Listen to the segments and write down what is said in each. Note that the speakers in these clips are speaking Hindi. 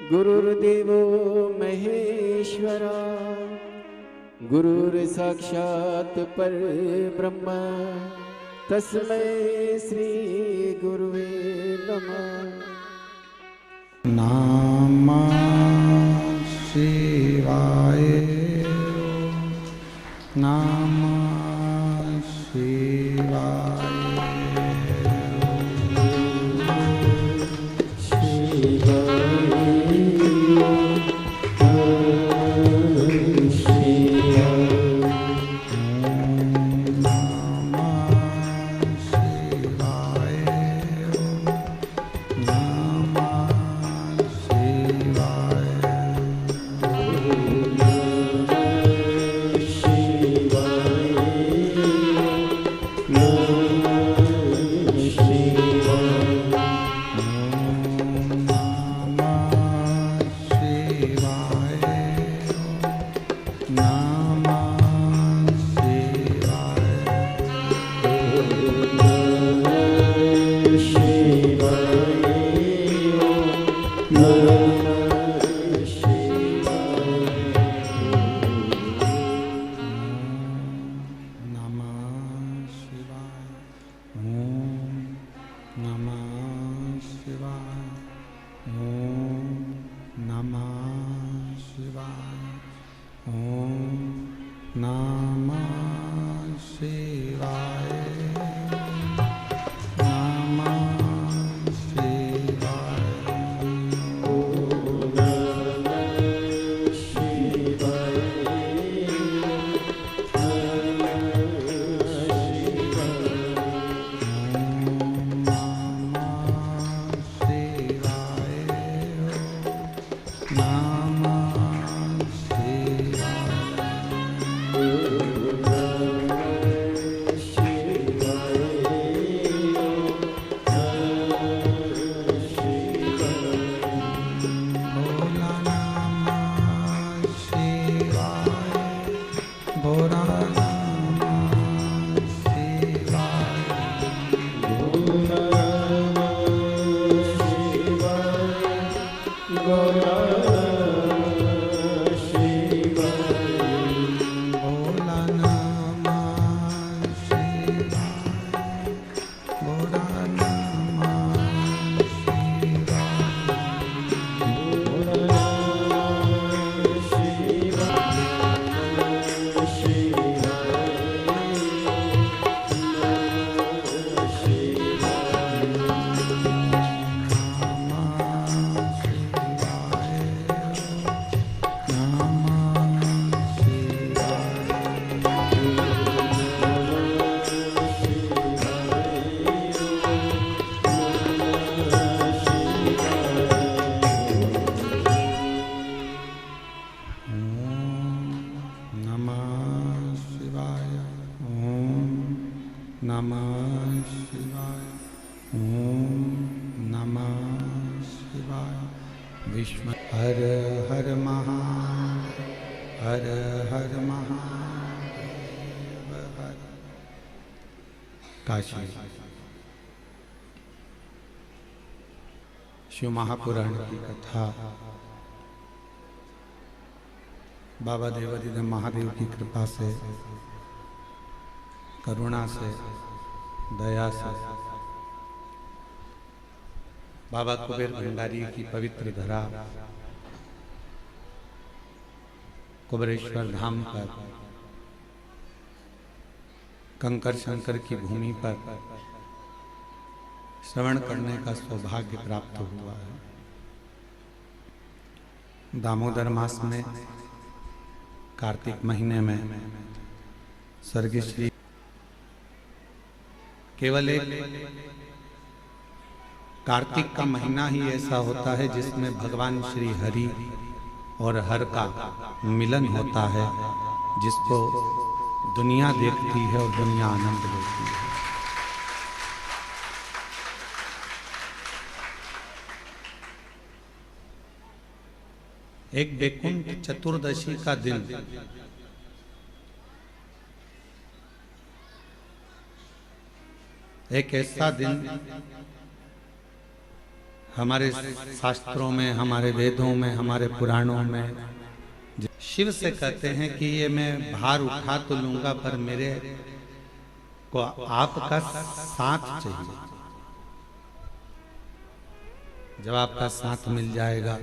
गुरुर्देवो महेश्वरा गुरुर्साक्षात् परब्रह्म तस्मै श्री गुरुवे नमः। नमः शिवाय नमः शिवाय शिव महापुराण की कथा बाबा देवाधिदेव महादेव की कृपा से, करुणा से, दया से बाबा कुबेर भंडारी की पवित्र धरा कुबेरेश्वर धाम पर कंकर शंकर की भूमि पर श्रवण करने का सौभाग्य प्राप्त हुआ है। दामोदर मास में कार्तिक महीने में स्वर्गीय श्री केवल एक कार्तिक का महीना ही ऐसा होता है जिसमें भगवान श्री हरि और हर का मिलन होता है, जिसको दुनिया देखती है और दुनिया आनंद लेती है। एक वैकुंठ चतुर्दशी का दिन एक ऐसा दिन हमारे शास्त्रों में, हमारे वेदों में, हमारे पुराणों में शिव से कहते हैं कि ये मैं भार उठा तो लूंगा पर मेरे को आपका साथ चाहिए। जब आपका साथ मिल जाएगा,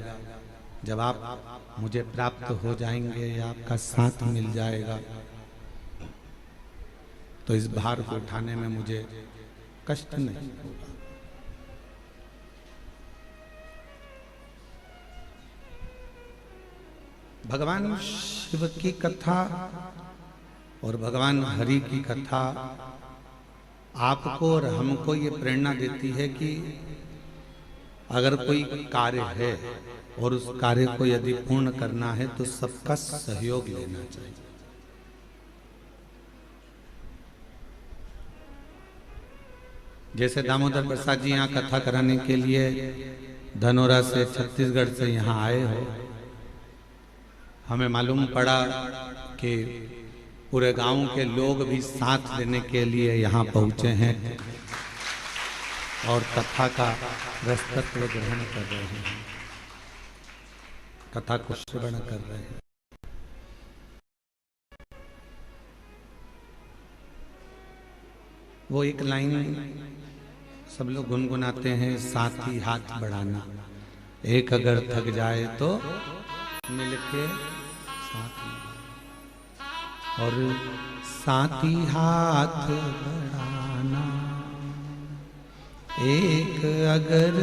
जब आप मुझे प्राप्त हो जाएंगे या आपका साथ मिल जाएगा, तो इस भार को उठाने में मुझे कष्ट नहीं होगा। भगवान शिव की कथा और भगवान हरि की कथा आपको और हमको ये प्रेरणा देती है कि अगर कोई कार्य है और उस कार्य को यदि पूर्ण करना है तो सबका सहयोग लेना चाहिए। जैसे दामोदर प्रसाद जी यहाँ कथा कराने के लिए धनोरा से, छत्तीसगढ़ से यहाँ आए हो, हमें मालूम पड़ा कि पूरे गांव के लोग भी साथ लेने के लिए यहाँ पहुँचे हैं और कथा का रसतत्व ग्रहण कर रहे हैं, कथा को श्रवण कर रहे हैं। वो एक लाइन सब लोग गुनगुनाते हैं, साथ ही हाथ बढ़ाना, एक अगर थक जाए तो मिलके साथ में, और साथ ही हाथ बढ़ाना, एक अगर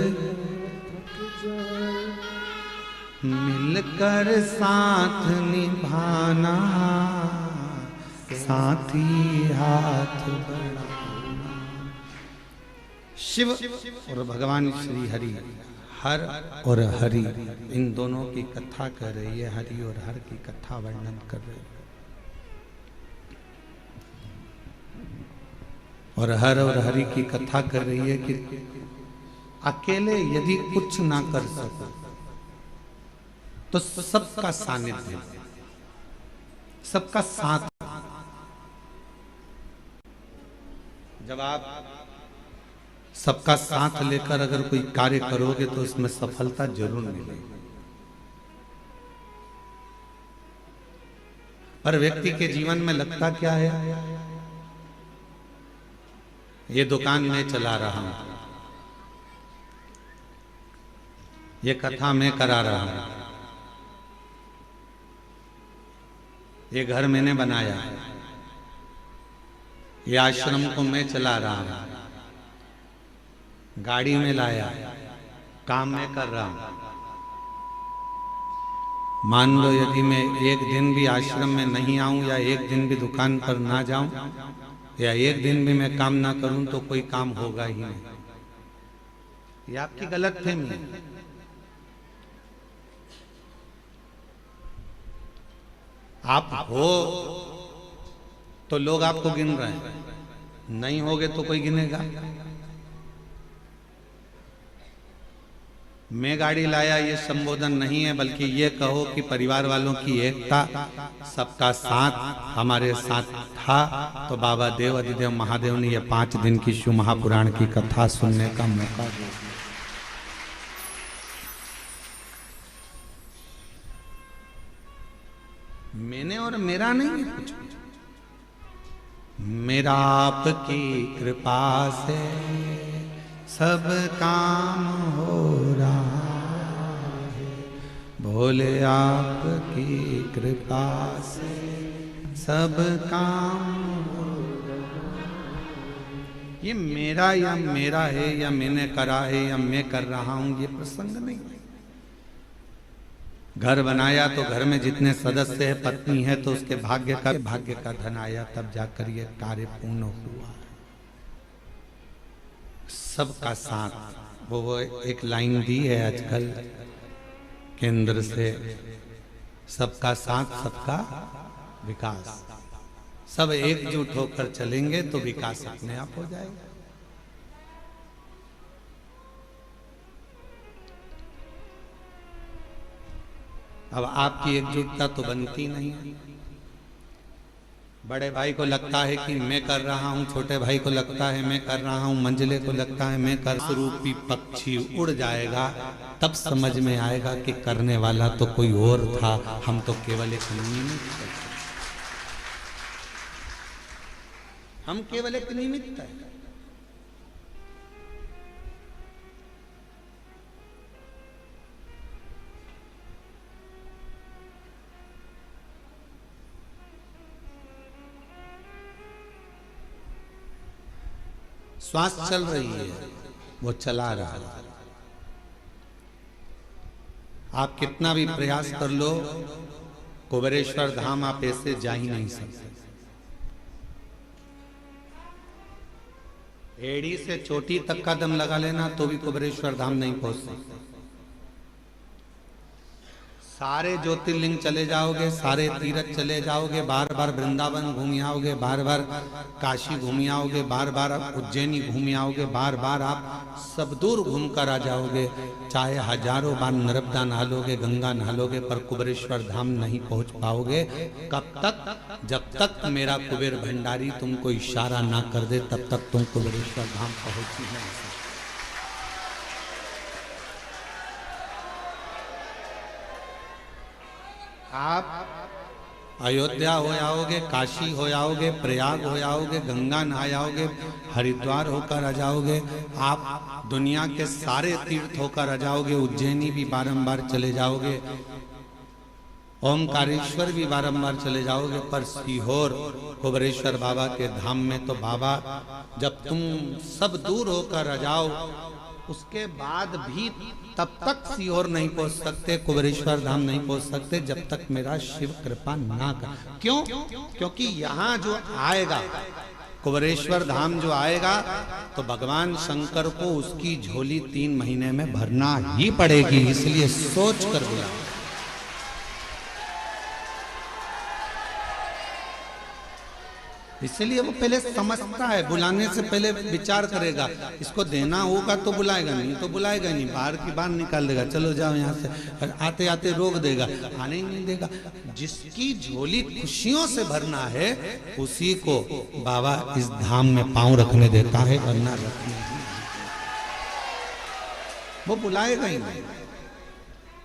मिलकर साथ निभाना, साथ ही हाथ बढ़ाना। शिव और भगवान श्री हरि, हर और हरि, इन दोनों की कथा कर रही है, हरि और हर की कथा वर्णन कर रही है। और हर और हरि की कथा कर रही है कि अकेले यदि कुछ ना कर सको तो सबका सानिध्य, सबका साथ, जब आप सबका साथ लेकर अगर कोई कार्य करोगे तो उसमें सफलता जरूर मिलेगी। पर व्यक्ति के जीवन में लगता क्या है, ये दुकान मैं चला रहा हूं, ये कथा मैं करा रहा हूं, ये घर मैंने बनाया, ये आश्रम को मैं चला रहा हूं, गाड़ी में लाया, काम मैं कर रहा हूं। मान लो यदि मैं एक दिन भी आश्रम में नहीं आऊं या एक दिन भी दुकान पर ना जाऊं या एक दिन भी मैं काम ना करूं तो कोई काम होगा ही नहीं। ये आपकी गलत फहमी है। आप हो तो लोग आपको गिन रहे हैं, नहीं होगे तो कोई गिनेगा। मैं गाड़ी लाया ये संबोधन नहीं है, बल्कि ये कहो कि परिवार वालों की एकता, सबका साथ हमारे साथ था, तो बाबा देव अधिदेव महादेव ने ये 5 दिन की शिव महापुराण की कथा सुनने का मौका दिया। मैंने और मेरा नहीं है कुछ, मेरा आपकी कृपा से सब काम हो रहा है, भोले आपकी कृपा से सब काम हो रहा है। ये मेरा या मेरा है या मैंने करा है या मैं कर रहा हूं, ये प्रसंग नहीं। घर बनाया तो घर में जितने सदस्य है, पत्नी है तो उसके भाग्य का धन आया, तब जाकर ये कार्य पूर्ण हुआ। सबका साथ, वो एक लाइन दी है आजकल केंद्र से, सबका साथ सबका विकास। सब एकजुट होकर चलेंगे तो विकास अपने आप हो जाएगा। अब आपकी एकजुटता तो बनती नहीं है। बड़े भाई को लगता है कि मैं कर रहा हूँ, छोटे भाई को लगता है मैं कर रहा हूँ, मंझले को लगता है मैं कर, रूपी पक्षी उड़ जाएगा, तब समझ में आएगा कि करने वाला तो कोई और था, हम तो केवल एक निमित्त थे। हम केवल एक निमित्त है। श्वास चल रही है, वो चला रहा है। आप कितना भी प्रयास कर लो, कुबेरेश्वर धाम आप ऐसे जा ही नहीं सकते। एड़ी से चोटी तक का दम लगा लेना तो भी कुबेरेश्वर धाम नहीं पहुंच सकते। सारे ज्योतिर्लिंग चले जाओगे, सारे तीर्थ चले जाओगे, बार बार वृंदावन घूम आओगे, बार बार काशी घूम आओगे, बार बार उज्जैनी घूम आओगे, बार बार आप सब दूर घूम कर आ जाओगे, चाहे हजारों बार नर्मदा नहा लोगे, गंगा नहा लोगे, पर कुबेरेश्वर धाम नहीं पहुंच पाओगे। कब तक? जब तक मेरा कुबेर भंडारी तुमको इशारा ना कर दे, तब तक तुम कुबेरेश्वर धाम पहुंच ही नहीं सकते। आप अयोध्या हो आओगे, काशी हो आओगे, प्रयाग हो आओगे, गंगा नहा आओगे, हरिद्वार होकर आ जाओगे, आप दुनिया के सारे तीर्थ होकर आ जाओगे, उज्जैनी भी बारंबार चले जाओगे, ओमकारेश्वर भी बारंबार चले जाओगे, पर सीहोर कुबेरेश्वर बाबा के धाम में तो बाबा जब तुम सब दूर होकर आ जाओ, उसके बाद भी तब तक सीहोर नहीं पहुंच सकते, कुबेरेश्वर धाम नहीं पहुंच सकते, जब तक मेरा शिव कृपा ना कर। क्यों? क्योंकि यहाँ जो आएगा, कुबेरेश्वर धाम जो आएगा, तो भगवान शंकर को उसकी झोली 3 महीने में भरना ही पड़ेगी। इसलिए सोच कर बुला, इसलिए वो पहले समझता है, बुलाने से पहले विचार करेगा, इसको देना होगा तो बुलाएगा, नहीं तो बुलाएगा नहीं, बाहर की बाहर निकाल देगा, चलो जाओ यहाँ से, आते आते रोक देगा, आने ही नहीं देगा। जिसकी झोली खुशियों से भरना है, उसी को बाबा इस धाम में पांव रखने देता है, वरना रखने वो बुलाएगा ही नहीं।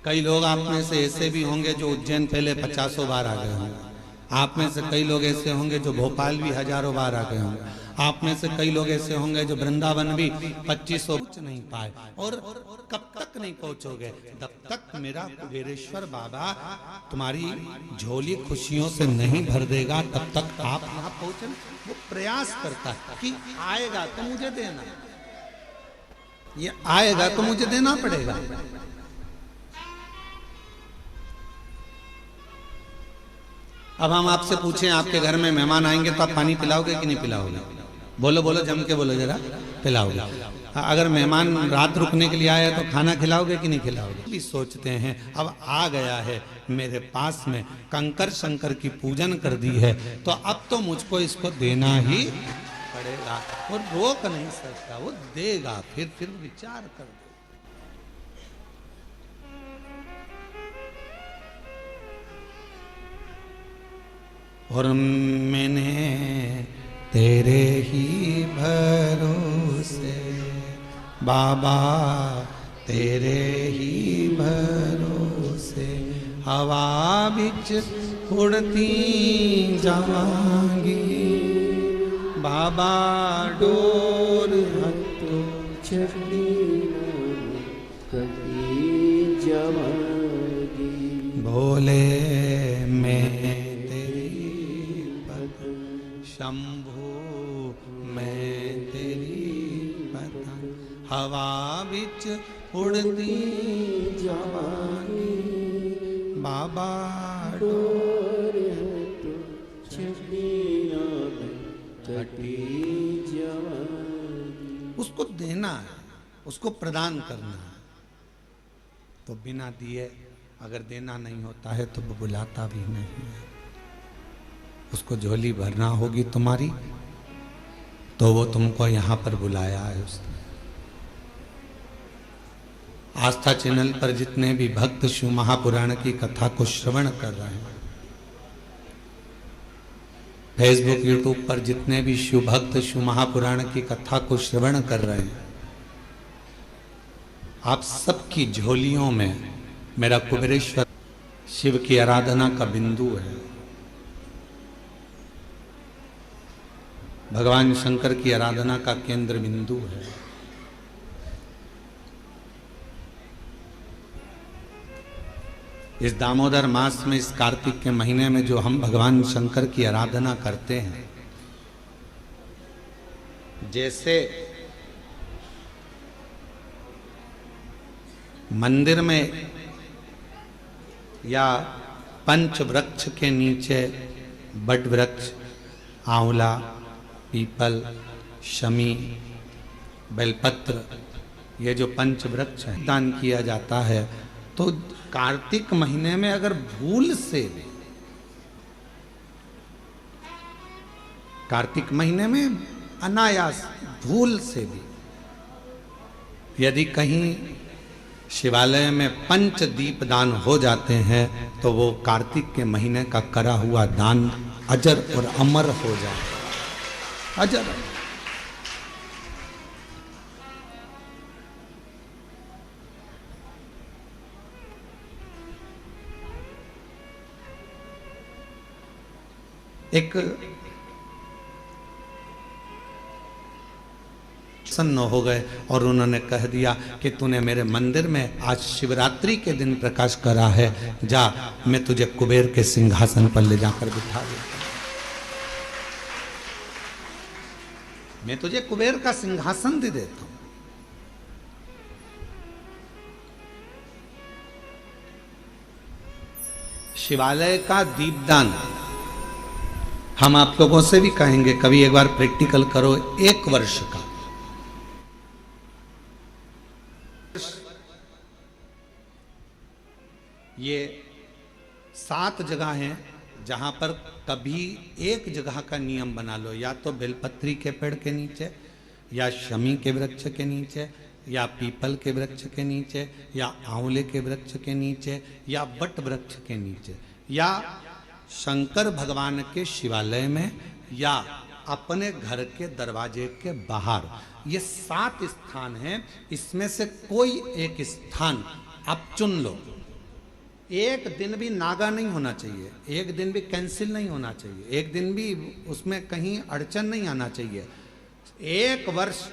कई लोग आप में से ऐसे भी होंगे जो उज्जैन पहले 50 बार आ गए होंगे, आप में से कई लोग ऐसे होंगे जो भोपाल भी हजारों बार आ गए होंगे, आप में से कई लोग ऐसे होंगे जो वृंदावन भी 2500 पहुंच नहीं पाए। और कब तक नहीं पहुंचोगे? जब तक मेरा कुबेरेश्वर बाबा तुम्हारी झोली खुशियों से नहीं भर देगा, तब तक आप यहाँ पहुंचे। वो प्रयास करता है कि आएगा तो मुझे देना, ये आएगा तो मुझे देना पड़ेगा। अब हम आपसे पूछें, आपके घर में मेहमान आएंगे तो आप पानी पिलाओगे कि नहीं पिलाओगे? बोलो बोलो, जम के बोलो जरा, पिलाओगे। अगर मेहमान रात रुकने के लिए आया तो खाना खिलाओगे कि नहीं खिलाओगे? भी सोचते हैं अब आ गया है मेरे पास में, कंकर शंकर की पूजन कर दी है, तो अब तो मुझको इसको देना ही पड़ेगा। वो रोक नहीं सकता, वो देगा, फिर विचार कर। और मैंने तेरे ही भरोसे बाबा, तेरे ही भरोसे हवा बिच उड़ती जावांगी, बाबा डोर हथों छड़ी कटी जावांगी, भोले मैं शंभु मैं तेरी पतंग, हवा बिच उड़ती जावांगी, बाबा डोर हथों छड़ी कटी जावांगी। उसको देना है, उसको प्रदान करना है। तो बिना दिए अगर देना नहीं होता है तो वो बुलाता भी नहीं है। उसको झोली भरना होगी तुम्हारी, तो वो तुमको यहाँ पर बुलाया है उसने। आस्था चैनल पर जितने भी भक्त शिव महापुराण की कथा को श्रवण कर रहे हैं, फेसबुक यूट्यूब पर जितने भी शिव भक्त शिव महापुराण की कथा को श्रवण कर रहे हैं, आप सबकी झोलियों में मेरा कुबेरेश्वर शिव की आराधना का बिंदु है। भगवान शंकर की आराधना का केंद्र बिंदु है। इस दामोदर मास में, इस कार्तिक के महीने में जो हम भगवान शंकर की आराधना करते हैं, जैसे मंदिर में या पंच वृक्ष के नीचे बट वृक्ष, आंवला, पीपल, शमी, बेलपत्र, ये जो पंच वृक्ष है दान किया जाता है, तो कार्तिक महीने में अगर भूल से भी, कार्तिक महीने में अनायास भूल से भी यदि कहीं शिवालय में पंच दीप दान हो जाते हैं, तो वो कार्तिक के महीने का करा हुआ दान अजर और अमर हो जाता है। अजर एक प्रसन्न हो गए और उन्होंने कह दिया कि तूने मेरे मंदिर में आज शिवरात्रि के दिन प्रकाश करा है, जा मैं तुझे कुबेर के सिंहासन पर ले जाकर बिठा देता, मैं तुझे कुबेर का सिंहासन दे देता हूं। शिवालय का दीपदान हम आप लोगों से भी कहेंगे, कभी एक बार प्रैक्टिकल करो। 1 वर्ष का, ये 7 जगह हैं जहां पर कभी एक जगह का नियम बना लो, या तो बेलपत्री के पेड़ के नीचे, या शमी के वृक्ष के नीचे, या पीपल के वृक्ष के नीचे, या आंवले के वृक्ष के नीचे, या बट वृक्ष के नीचे, या शंकर भगवान के शिवालय में, या अपने घर के दरवाजे के बाहर। ये 7 स्थान हैं, इसमें से कोई एक स्थान आप चुन लो। एक दिन भी नागा नहीं होना चाहिए, एक दिन भी कैंसिल नहीं होना चाहिए, एक दिन भी उसमें कहीं अड़चन नहीं आना चाहिए। 1 वर्ष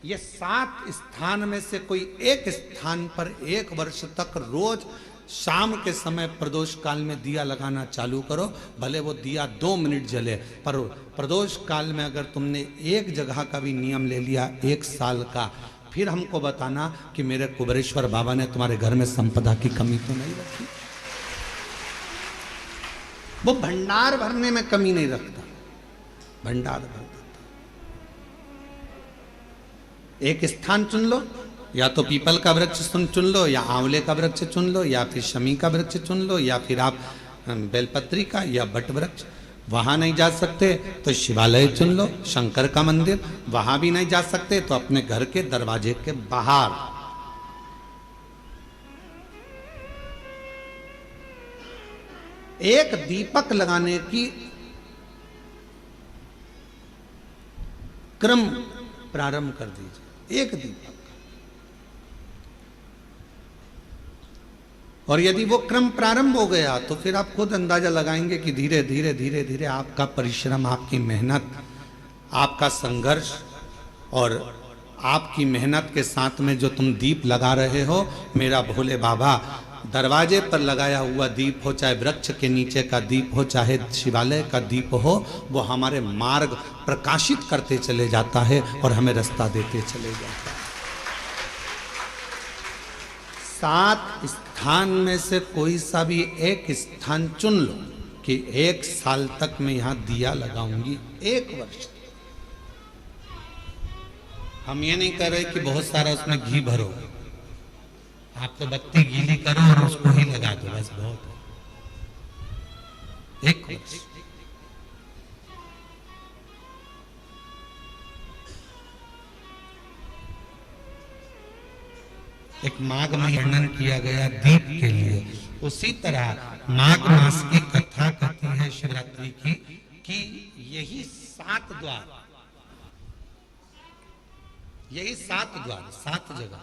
ये 7 स्थान में से कोई एक स्थान पर 1 वर्ष तक रोज शाम के समय प्रदोष काल में दिया लगाना चालू करो। भले वो दिया 2 मिनट जले, पर प्रदोष काल में अगर तुमने एक जगह का भी नियम ले लिया 1 साल का, फिर हमको बताना कि मेरे कुबेरेश्वर बाबा ने तुम्हारे घर में संपदा की कमी तो नहीं रखी। वो भंडार भरने में कमी नहीं रखता, भंडार भरता। एक स्थान चुन लो, या तो पीपल का वृक्ष चुन लो, या आंवले का वृक्ष चुन लो, या फिर शमी का वृक्ष चुन लो, या फिर आप बेलपत्री का या बट वृक्ष। वहां नहीं जा सकते तो शिवालय चुन लो, शंकर का मंदिर। वहां भी नहीं जा सकते तो अपने घर के दरवाजे के बाहर। एक दीपक लगाने की क्रम प्रारंभ कर दीजिए, एक दीपक। और यदि वो क्रम प्रारंभ हो गया तो फिर आप खुद अंदाजा लगाएंगे कि धीरे धीरे धीरे धीरे आपका परिश्रम, आपकी मेहनत, आपका संघर्ष और आपकी मेहनत के साथ में जो तुम दीप लगा रहे हो, मेरा भोले बाबा दरवाजे पर लगाया हुआ दीप हो, चाहे वृक्ष के नीचे का दीप हो, चाहे शिवालय का दीप हो, वो हमारे मार्ग प्रकाशित करते चले जाता है और हमें रास्ता देते चले जाता है। 7 स्थान में से कोई सा भी एक स्थान चुन लो कि 1 साल तक मैं यहां दिया लगाऊंगी, 1 वर्ष। हम ये नहीं कर रहे कि बहुत सारा उसमें घी भरो, आप तो बत्ती गीली करो और उसको ही लगा दो, बस बहुत है। 1 वर्ष। एक माघ में वर्णन किया गया दीप के लिए, उसी तरह माघ मास की कथा कहती है शिवरात्रि की कि यही 7 द्वार, यही 7 द्वार, 7 जगह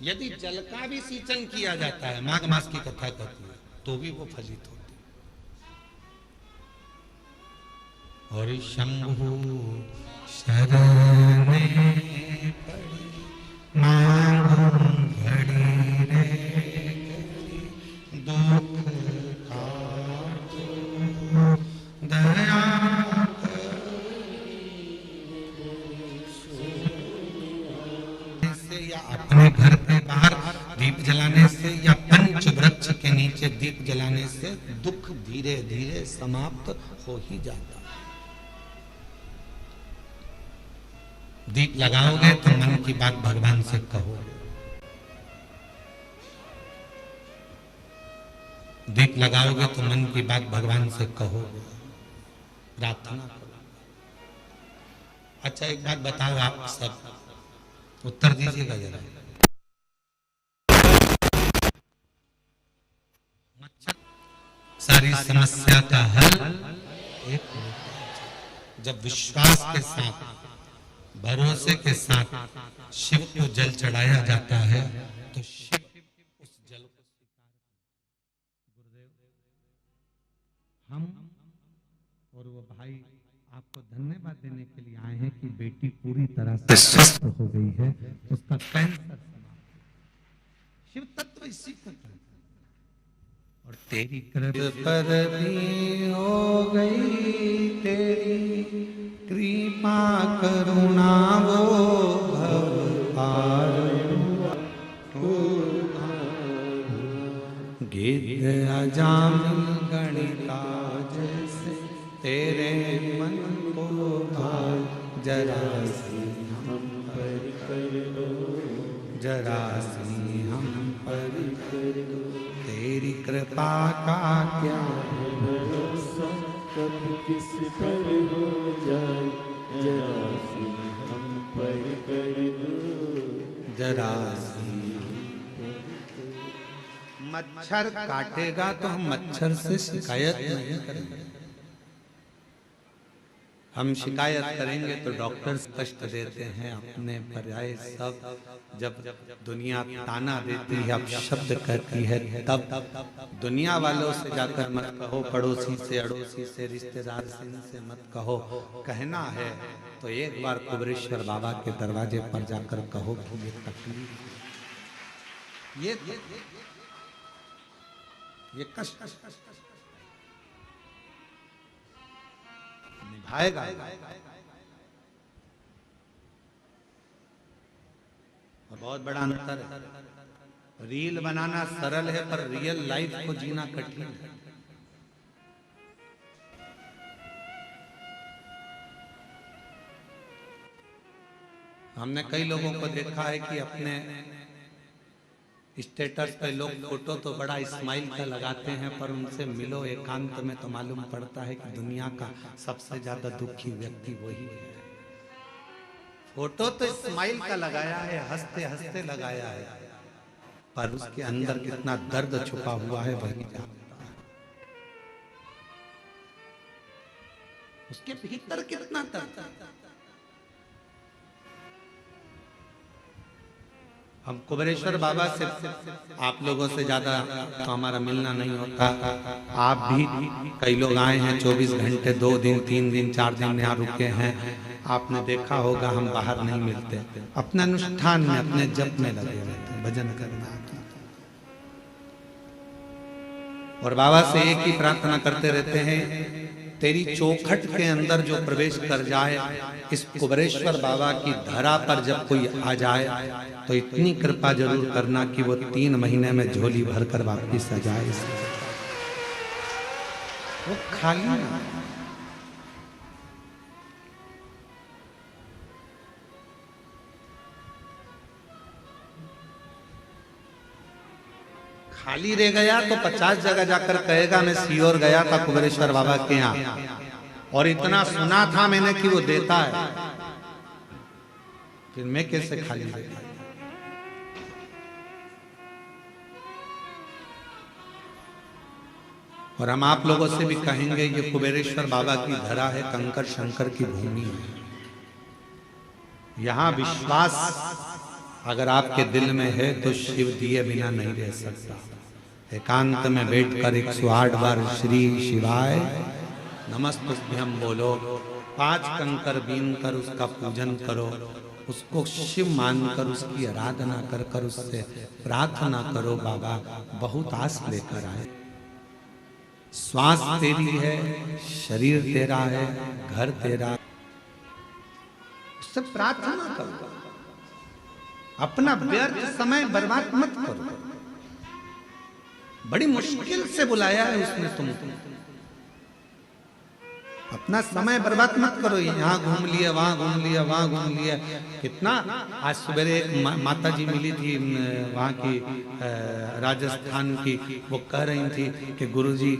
यदि जल का भी सिंचन किया जाता है, माघ मास की कथा कहती है, तो भी वो फलित होते। और शंभु शरणे पड़ी मां घड़ी रे दुख दया से या अपने घर के बाहर दीप जलाने से या पंच वृक्ष के नीचे दीप जलाने से दुख धीरे धीरे समाप्त हो ही जाता है। दीप लगाओगे तो मन की बात भगवान से कहो, दीप लगाओगे तो मन की बात भगवान से कहो, प्रार्थना करो। अच्छा एक बात बताओ, आप सब उत्तर दीजिएगा जरा। सारी समस्या का हल एक जब विश्वास के साथ, भरोसे के साथ शिव को जल चढ़ाया जाता है तो शिव उस जल को स्वीकार। गुरुदेव, हम और वो भाई आपको धन्यवाद देने के लिए आए हैं कि बेटी पूरी तरह से स्वस्थ हो गई है, उसका कैंसर समाप्त। शिव तत्व इसी को कहते हैं। और तेरी कृपा पर भी हो गई, तेरी कृपा करुणा वो भव पार। गिद्ध अजामिल गणिका जैसे तेरे मन को भार, जरा सी हम पर कर दो, जरा सी हम पर कर दो। तेरी कृपा का क्या भरोसा, कब किस पर हो जाए, जरा सी हम पर कर दो, जरा सी। मच्छर काटेगा तो हम मच्छर से शिकायत नहीं करेंगे, हम शिकायत करेंगे तो डॉक्टर कष्ट देते हैं अपने पर्याय सब। जब दुनिया ताना देती है, अब शब्द कहती है, तब दुनिया वालों से जाकर मत कहो, पड़ोसी से, अड़ोसी से, रिश्तेदार से, इनसे मत कहो। कहना है तो एक बार कुबरेश्वर बाबा के दरवाजे पर जाकर कहो कि ये तकलीफ, ये कष्ट निभाएगा। और बहुत बड़ा अंतर है, रील बनाना सरल है पर रियल लाइफ को जीना कठिन है। हमने कई लोगों को देखा है कि अपने स्टेटस पे लोग फोटो तो बड़ा स्माइल का लगाते हैं, पर उनसे मिलो एकांत में तो मालूम पड़ता है कि दुनिया का सबसे ज्यादा दुखी व्यक्ति वही है। फोटो तो स्माइल का लगाया है, हंसते हंसते लगाया है, पर उसके अंदर कितना दर्द छुपा हुआ है वही जानता है। उसके भीतर कितना दर्द। हम कुबरेश्वर बाबा से, आप लोगों से ज्यादा तो हमारा मिलना नहीं होता। आप भी कई लोग आए हैं 24 घंटे, 2 दिन 3 दिन 4 दिन यहाँ रुके हैं। आपने देखा होगा हम बाहर नहीं मिलते, अपने अनुष्ठान में, अपने जप में लगे रहते हैं, भजन करना। और बाबा से एक ही प्रार्थना करते रहते हैं, तेरी चौखट के अंदर जो प्रवेश कर जाए, इस कुबरेश्वर बाबा की धरा पर जब कोई आ जाए तो इतनी कृपा जरूर करना कि वो 3 महीने में झोली भरकर वापिस आ जाए। वो खाली ना, खाली रह गया तो 50 जगह जाकर कहेगा मैं सीहोर गया था कुबरेश्वर बाबा के यहाँ और इतना सुना था मैंने कि वो देता है, फिर मैं कैसे खाली रहता। और हम आप लोगों से भी कहेंगे, ये कुबेरेश्वर बाबा की धरा है, कंकर शंकर की भूमि है। यहां विश्वास अगर आपके दिल में है तो शिव दिए बिना नहीं रह सकता। एकांत में बैठकर 108 बार श्री शिवाय नमस्तुभ्यं बोलो, 5 कंकर बीन कर उसका पूजन करो, उसको शिव मानकर उसकी आराधना कर कर उससे प्रार्थना करो, बाबा बहुत आस लेकर आए। श्वास तेरी है, शरीर तेरा है, घर तेरा, उससे प्रार्थना करो। अपना व्यर्थ समय बर्बाद मत करो। बड़ी मुश्किल से बुलाया है उसने तुमको। अपना समय बर्बाद मत करो। यहाँ घूम लिया, वहां घूम लिया, वहां घूम लिया। कितना आज सवेरे एक माता जी मिली थी वहां की राजस्थान की, वो कह रही थी कि गुरुजी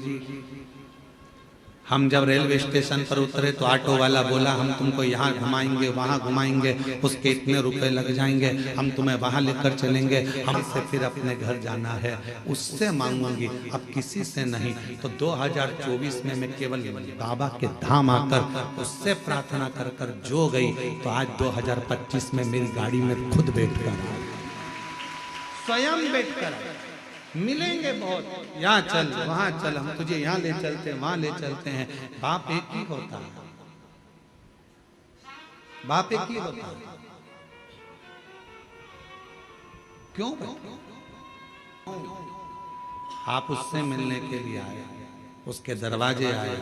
हम जब रेलवे स्टेशन पर उतरे तो ऑटो वाला बोला हम तुमको यहाँ घुमाएंगे, वहाँ घुमाएंगे, उसके इतने रुपए लग जाएंगे, हम तुम्हें वहाँ लेकर चलेंगे, हमसे फिर अपने घर जाना है, उससे मांगूंगी, अब किसी से नहीं। तो 2024 में मैं केवल बाबा के धाम आकर उससे प्रार्थना कर कर जो गई, तो आज 2025 में मेरी गाड़ी में खुद बैठकर स्वयं बैठकर मिलेंगे बहुत। यहाँ चल, वहां चल, हम तुझे यहाँ ले चलते हैं, वहां ले चलते हैं। बाप एक ही होता है, बाप एक ही होता है। क्यों? आप उससे मिलने के लिए आए, उसके दरवाजे आए।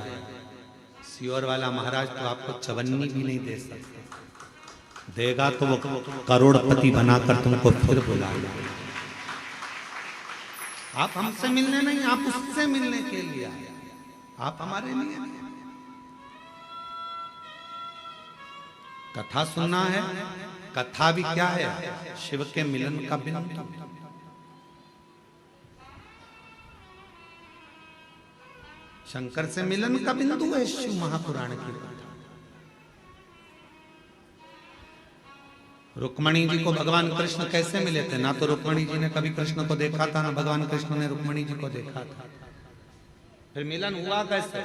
सियोर वाला महाराज तो आपको चवन्नी भी नहीं दे सकते, देगा तो वो करोड़पति बनाकर तुमको फिर बुलाएगा। आप हमसे मिलने नहीं, आप उससे मिलने के लिए आए, आप हमारे लिए नहीं। कथा सुनना है, कथा भी क्या है? शिव के मिलन का बिंदु। शंकर से मिलन का बिंदु है शिव महापुराण की कथा। रुक्मणी जी को भगवान कृष्ण कैसे मिले थे? ना तो रुक्मणी जी ने कभी कृष्ण को देखा था, ना भगवान कृष्ण ने रुक्मणी जी को देखा था। फिर मिलन हुआ कैसे?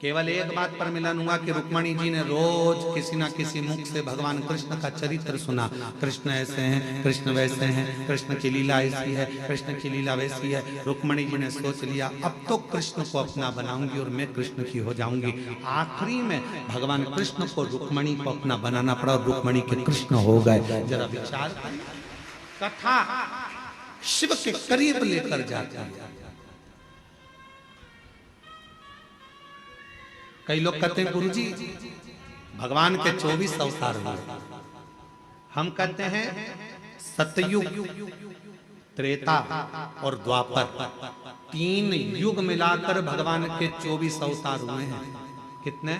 केवल एक बात पर मिलन हुआ कि रुक्मणी जी ने रोज किसी ना किसी मुख से भगवान कृष्ण का चरित्र सुना। कृष्ण ऐसे हैं, कृष्ण वैसे हैं, कृष्ण की लीला ऐसी है, कृष्ण की लीला वैसी है। रुक्मणी जी ने सोच लिया अब तो कृष्ण को अपना बनाऊंगी और मैं कृष्ण की हो जाऊंगी। आखिरी में भगवान कृष्ण को रुक्मणी को अपना बनाना पड़ा और रुक्मणी के कृष्ण हो गए। जरा विचार, कथा शिव के करीब लेकर जाती है। कई लोग कहते हैं गुरुजी भगवान के 24 अवतार हुए। हम कहते हैं सतयुग, त्रेता और द्वापर, 3 युग मिलाकर भगवान के 24 अवतार हुए हैं। कितने?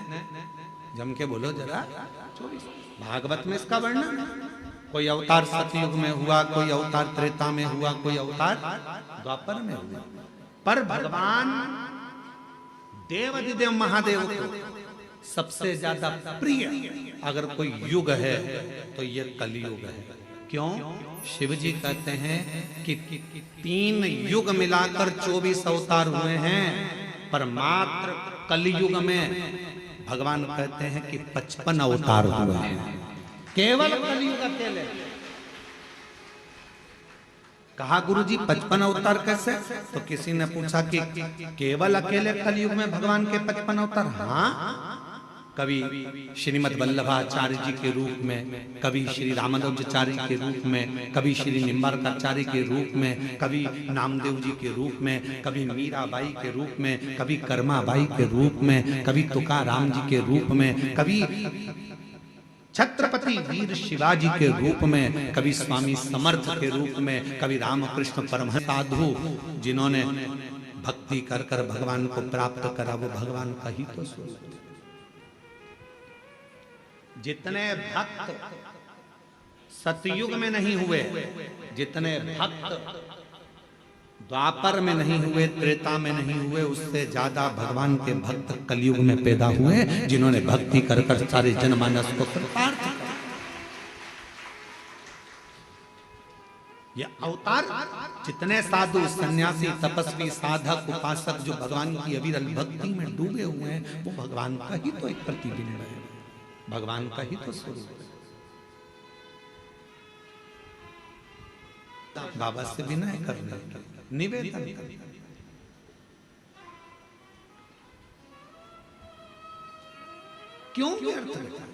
जम के बोलो जरा। 24। भागवत में इसका वर्णन, कोई अवतार सतयुग में हुआ, कोई अवतार त्रेता में हुआ, कोई अवतार द्वापर में हुआ। पर भगवान देवाधिदेव महादेव को सबसे ज्यादा प्रिय अगर कोई युग है तो ये कलयुग है। क्यों? शिव जी कहते हैं कि 3 युग मिलाकर 24 अवतार हुए हैं, पर मात्र कलयुग में भगवान कहते हैं कि 55 अवतार हुए हैं। केवल कलयुग अकेले। कहा गुरुजी 55 अवतार कैसे? तो किसी ने पूछा कि केवल अकेले कलयुग में भगवान के 55 अवतार? हाँ, कभी श्रीमद वल्लभाचार्य जी के रूप में, कभी श्री रामानुजाचार्य के रूप में, कभी श्री निम्बारकाचार्य के रूप में, कभी नामदेव जी के रूप में, कभी मीराबाई के रूप में, कभी कर्माबाई के रूप में, कभी तुकाराम जी के रूप में, कभी छत्रपति वीर शिवाजी के रूप में, कभी स्वामी समर्थ के रूप में, कभी रामकृष्ण परमहंस साधु जिन्होंने भक्ति कर कर भगवान को प्राप्त करा, वो भगवान का ही तो स्वरूप। जितने भक्त सतयुग में नहीं हुए, जितने भक्त द्वापर में नहीं हुए, त्रेता में नहीं हुए, उससे ज्यादा भगवान के भक्त कलयुग में पैदा हुए, जिन्होंने भक्ति कर कर सारे जनमानस को कृतार्थ किया। ये अवतार जितने साधु सन्यासी तपस्वी साधक उपासक जो भगवान की अविरल भक्ति में डूबे हुए हैं, वो भगवान का ही तो एक प्रतिबिंब है, भगवान का ही तो स्वरूप है। बाबा से विनय करने, निवेदन करने, क्यों व्यर्थ है?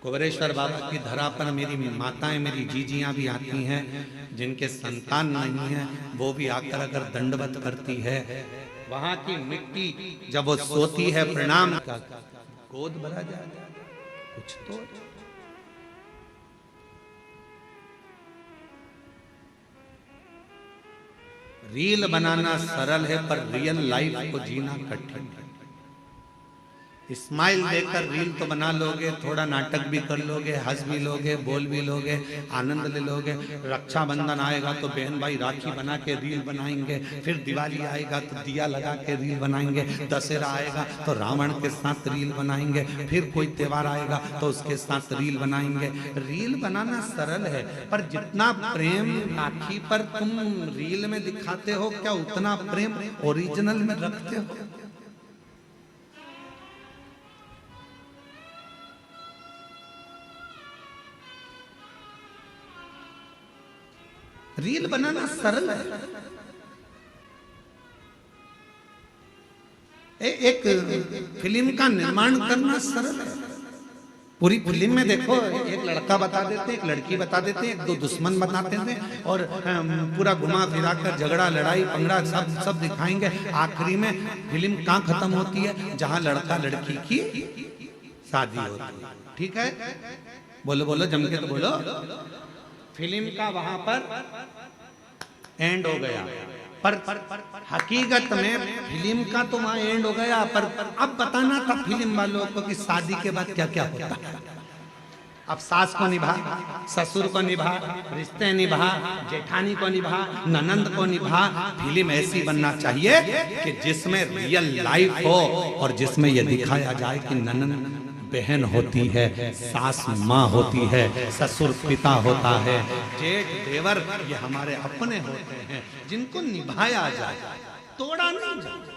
कुबरेश्वर बाबा की धरा पर मेरी माताएं, मेरी जीजियां भी आती हैं, जिनके संतान नहीं है, वो भी आकर अगर दंडवत करती है, वहां की मिट्टी जब वो सोती है प्रणाम का, गोद भरा जाएगा कुछ तो। रील बनाना सरल है, पर रियल लाइफ को जीना कठिन है। स्माइल देकर रील तो बना लोगे, थोड़ा नाटक भी कर लोगे, हंस भी लोगे, बोल भी लोगे, आनंद ले लोगे। रक्षाबंधन आएगा तो बहन भाई राखी बना के रील बनाएंगे, फिर दिवाली आएगा तो दिया लगा के रील बनाएंगे, दशहरा आएगा तो रावण के साथ रील बनाएंगे, फिर कोई त्योहार आएगा तो उसके साथ रील बनाएंगे। रील बनाना सरल है, पर जितना प्रेम राखी पर तुम रील में दिखाते हो, क्या उतना प्रेम ओरिजिनल में रखते हो? रील बनाना सरल है। एक फिल्म का निर्माण करना सरल है। पूरी फिल्म में देखो, एक लड़का बता देते, एक लड़की बता देते, एक दो दुश्मन बताते थे, और पूरा घुमा फिरा कर झगड़ा लड़ाई पंगड़ा सब दिखाएंगे। आखिरी में फिल्म कहाँ खत्म होती है? जहां लड़का लड़की की शादी होती है। ठीक है, बोलो बोलो जम के तो बोलो। फिल्म का वहां पर एंड हो गया, पर हकीकत में फिल्म का तो वहां एंड हो गया, पर अब बताना था फिल्म वालों को कि शादी के बाद क्या क्या होता है। अब सास को निभा, ससुर को निभा, रिश्ते निभा, जेठानी को निभा, ननंद को निभा। फिल्म ऐसी बनना चाहिए कि जिसमें रियल लाइफ हो, और जिसमें यह दिखाया जाए कि ननंद बहन होती है, सास माँ होती है, ससुर पिता होता है, जेठ देवर ये हमारे अपने होते हैं, जिनको निभाया जाए, तोड़ा नहीं जाए।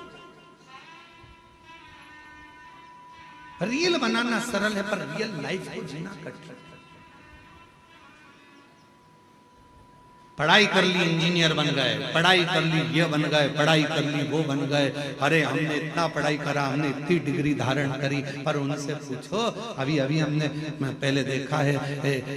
रियल बनाना सरल है, पर रियल लाइफ को जीना कठिन। पढ़ाई कर ली इंजीनियर बन गए, पढ़ाई कर ली ये बन गए, पढ़ाई कर ली वो बन गए। अरे हमने इतना पढ़ाई करा, हमने इतनी डिग्री धारण करी, पर उनसे पूछो, अभी अभी हमने पहले देखा है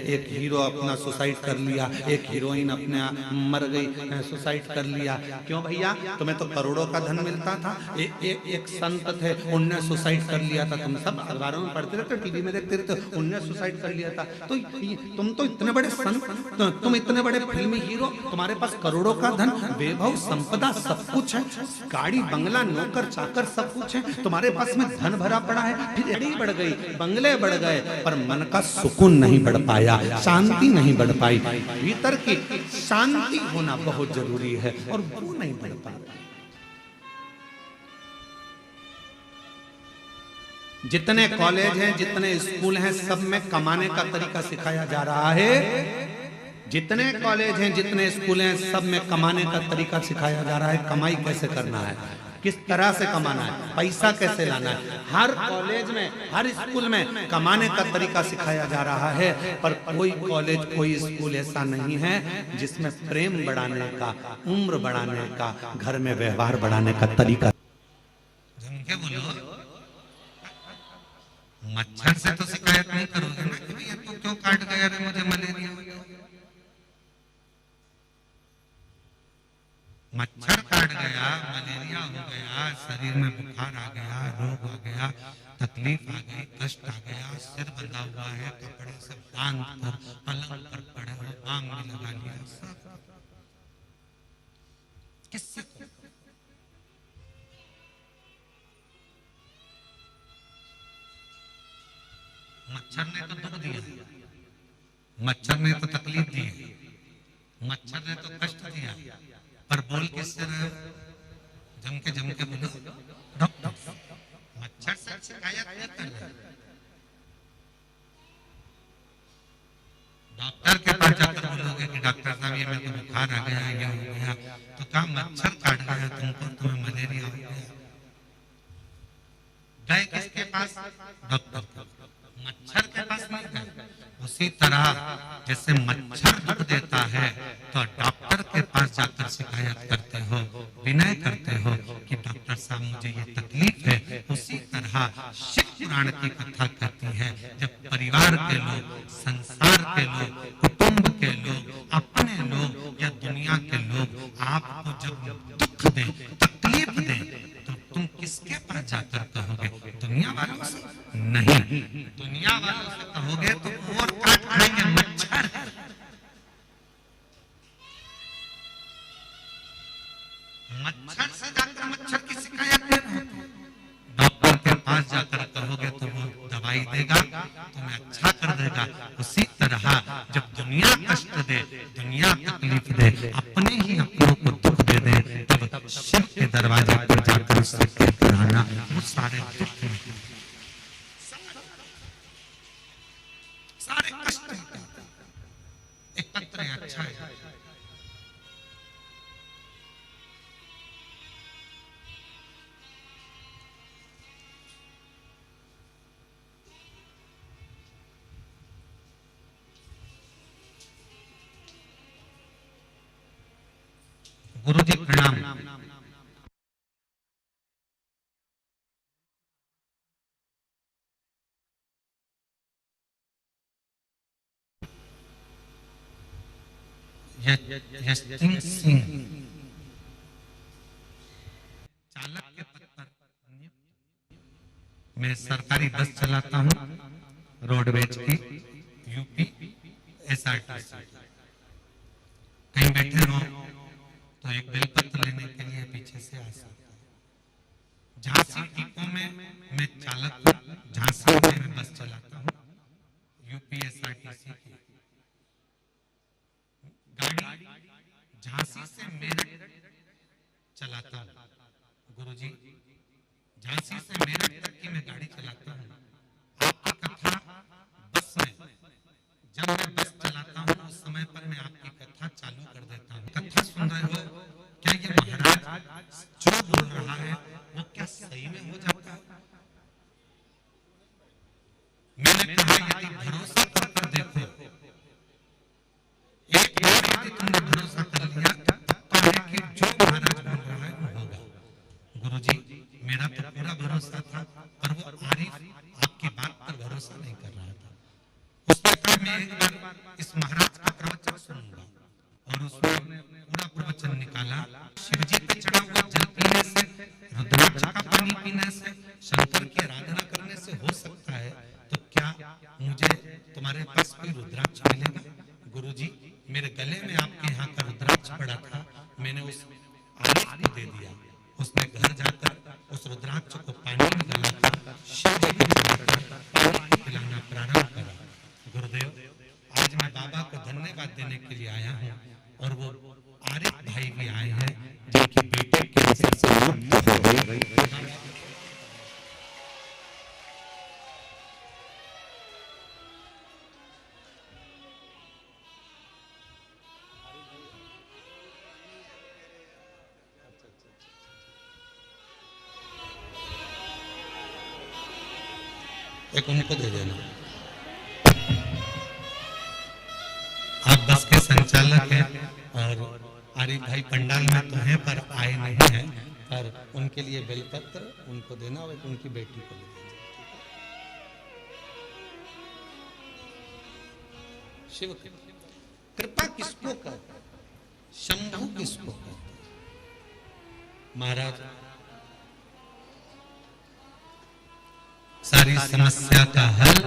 एक हीरो अपना सुसाइड कर लिया, एक हीरोइन अपने मर गई, सुसाइड कर लिया। क्यों भैया? तुम्हें तो करोड़ों का धन मिलता था। एक संत थे, उनने सुसाइड कर लिया था। तुम सब अखबारों में पढ़ते रहते, टीवी में देखते रहते, उनने सुसाइड कर लिया था। तो तुम तो इतने बड़े संत, तुम इतने बड़े फिल्मी हीरो, तुम्हारे पास करोड़ों का धन, वैभव संपदा सब कुछ है, गाड़ी बंगला नौकर चाकर सब कुछ है, तुम्हारे पास में धन भरा पड़ा है, फिर गाड़ी बढ़ गई, बंगले बढ़ गए, पर मन का सुकून नहीं बढ़ पाया, शांति नहीं बढ़ पाई। भीतर की शांति होना बहुत जरूरी है, और वो नहीं बढ़ पाया। जितने कॉलेज हैं, जितने स्कूल हैं, सब में कमाने का तरीका सिखाया जा रहा है। जितने कॉलेज हैं, जितने स्कूल हैं, सब में कमाने का तरीका सिखाया जा रहा है। कमाई कैसे करना है, किस तरह से कमाना है, पैसा कैसे लाना है। हर कॉलेज में, हर स्कूल में कमाने का तरीका सिखाया जा रहा है, पर कोई कॉलेज, कोई स्कूल ऐसा नहीं है जिसमें प्रेम बढ़ाने का, उम्र बढ़ाने का, घर में व्यवहार बढ़ाने का तरीका। क्या बोलो? मच्छर से तो शिकायत नहीं करोगे ना कि भैया तू क्यों काट गया रे, मुझे मलेरिया हो गया। मच्छर काट गया, मलेरिया हो गया, शरीर में बुखार आ गया, रोग आ गया, तकलीफ आ गई, कष्ट आ गया, सिर बंधा हुआ है, कपड़े से बांध कर पलंग पर पड़े हो, आग में लगा लिया, सब किससे? मच्छर ने तो दुख दिया, मच्छर ने तो तकलीफ दी, मच्छर ने तो कष्ट दिया, पर बोल किससे रहे? जम के बोलो डॉक्टर। मच्छर से शिकायत नहीं कर रहे, डॉक्टर के पास जाकर बोलोगे कि डॉक्टर साहब ये मेरे को बुखार आ गया, ये हो गया, तो क्या मच्छर काट गया तुमको, तुम्हें मलेरिया हो गया। गए किसके पास? डॉक्टर के, मच्छर के पास नहीं गए। उसी तरह जैसे मच्छर दुख देता है तो डॉक्टर के पास जाकर शिकायत करते हो, विनय करते हो कि डॉक्टर साहब मुझे ये तकलीफ है। उसी तरह शिव पुराण की कथा कहती है, जब परिवार के लोग, संसार के लोग, कुटुंब के लोग, अपने लोग या दुनिया के लोग आपको जब दुख दें, तकलीफ दें, तो तुम किसके पास जाकर कहोगे? दुनिया वालों से नहीं। दुनिया वालों से कहोगे तो और काट खाएंगे मच्छर। मच्छर से जाकर मच्छर की शिकायत देना, डॉक्टर के पास जाकर कहोगे तो वो दवाई देगा, तुम्हें अच्छा कर देगा। उसी तरह जब दुनिया कष्ट दे, दुनिया तकलीफ दे, अपने ही अपनों को दुख दे दे, तब शिव के दरवाजे पर जाकर उससे कहकर आना, वो सारे दुख, सारे कष्ट एक पत्र है, अच्छा है। गुरु जी प्रणाम। यशतिंग सिंह चालक के पद पर नियुक्त। मैं सरकारी बस चलाता हूँ, रोडवेज की, यूपी एसआरटीसी। कहीं बैठे हो तो एक बेलपत्र लेने के लिए पीछे से आ सकता है। झांसी डिपो में मैं चालक हूँ, झांसी में मैं बस चलाता हूँ, यूपी एसआरटीसी की गाड़ी झांसी से मेरठ चलाता हूँ। गुरुजी, झांसी से मेरठ तक की मैं गाड़ी चलाता हूँ। आपकी कथा बस में, जब मैं बस चलाता हूँ उस समय पर मैं आपकी कथा चालू कर देता हूँ। कथा सुन रहे हो, क्या ये महाराज जो बोल रहा है वो क्या सही में हो जाता है? मैंने कहा यदि भरोसा कर देखो, एक बार यदि तुमने भरोसा कर लिया तो है कि जो महाराज बोल रहा है वो होगा। गुरुजी, मेरा तो पूरा भरोसा था, पर वो आरिफ आपकी बात पर भरोसा नहीं कर रहा था। उसने कहा मैं एक बार इस महाराज का प्रवचन सुनूंगा, और उसने पूरा प्रवचन निकाला। शिवजी पे चढ़ा हुआ जल पीने से, रुद्राक्ष का पानी पीने से, शंकर की आराधना करने से हो सकता है, तो क्या मुझे तुम्हारे पास कोई रुद्राक्ष मिलेगा? गुरुजी, मेरे गले में आपके यहाँ का रुद्राक्ष पड़ा था, मैंने उस आरिफ को दे दिया। उसने घर जाकर उस रुद्राक्ष को पानी में डाला, शिव जी को चढ़ाकर पानी पिलाना प्रारंभ करा। गुरुदेव, आज मैं बाबा को धन्यवाद देने के लिए आया हूँ, और वो आरिफ भाई भी आए हैं जिनकी बेटी कैंसर से मुक्त हो गई। एक उनको दे देना। आप बस के संचालक हैं, और आरिफ भाई पंडाल में तो हैं पर आए नहीं हैं, पर उनके लिए बेलपत्र उनको देना, और उनकी बेटी को ले देना। शिव कृपा किसको कहते हैं? शंभु किसको कहते हैं? महाराज, सारी समस्या का हल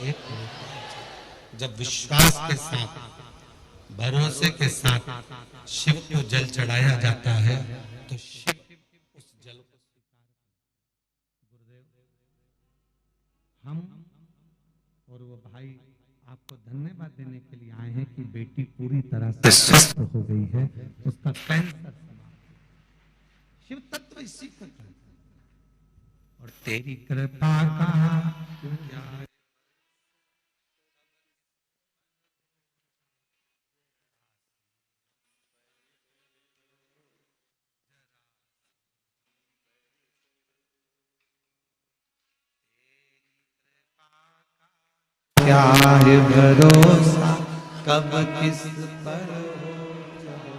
एक होता है। जब विश्वास के साथ, भरोसे के साथ शिव को जल चढ़ाया जाता है तो शिव उस जल को स्वीकार। गुरुदेव, हम और वो भाई आपको धन्यवाद देने के लिए आए हैं कि बेटी पूरी तरह से स्वस्थ हो गई है, उसका कैंसर समाप्त। शिव तत्व इसी को कहते हैं। और तेरी कृपा का क्या क्या है भरोसा कब किस पर हो जाए,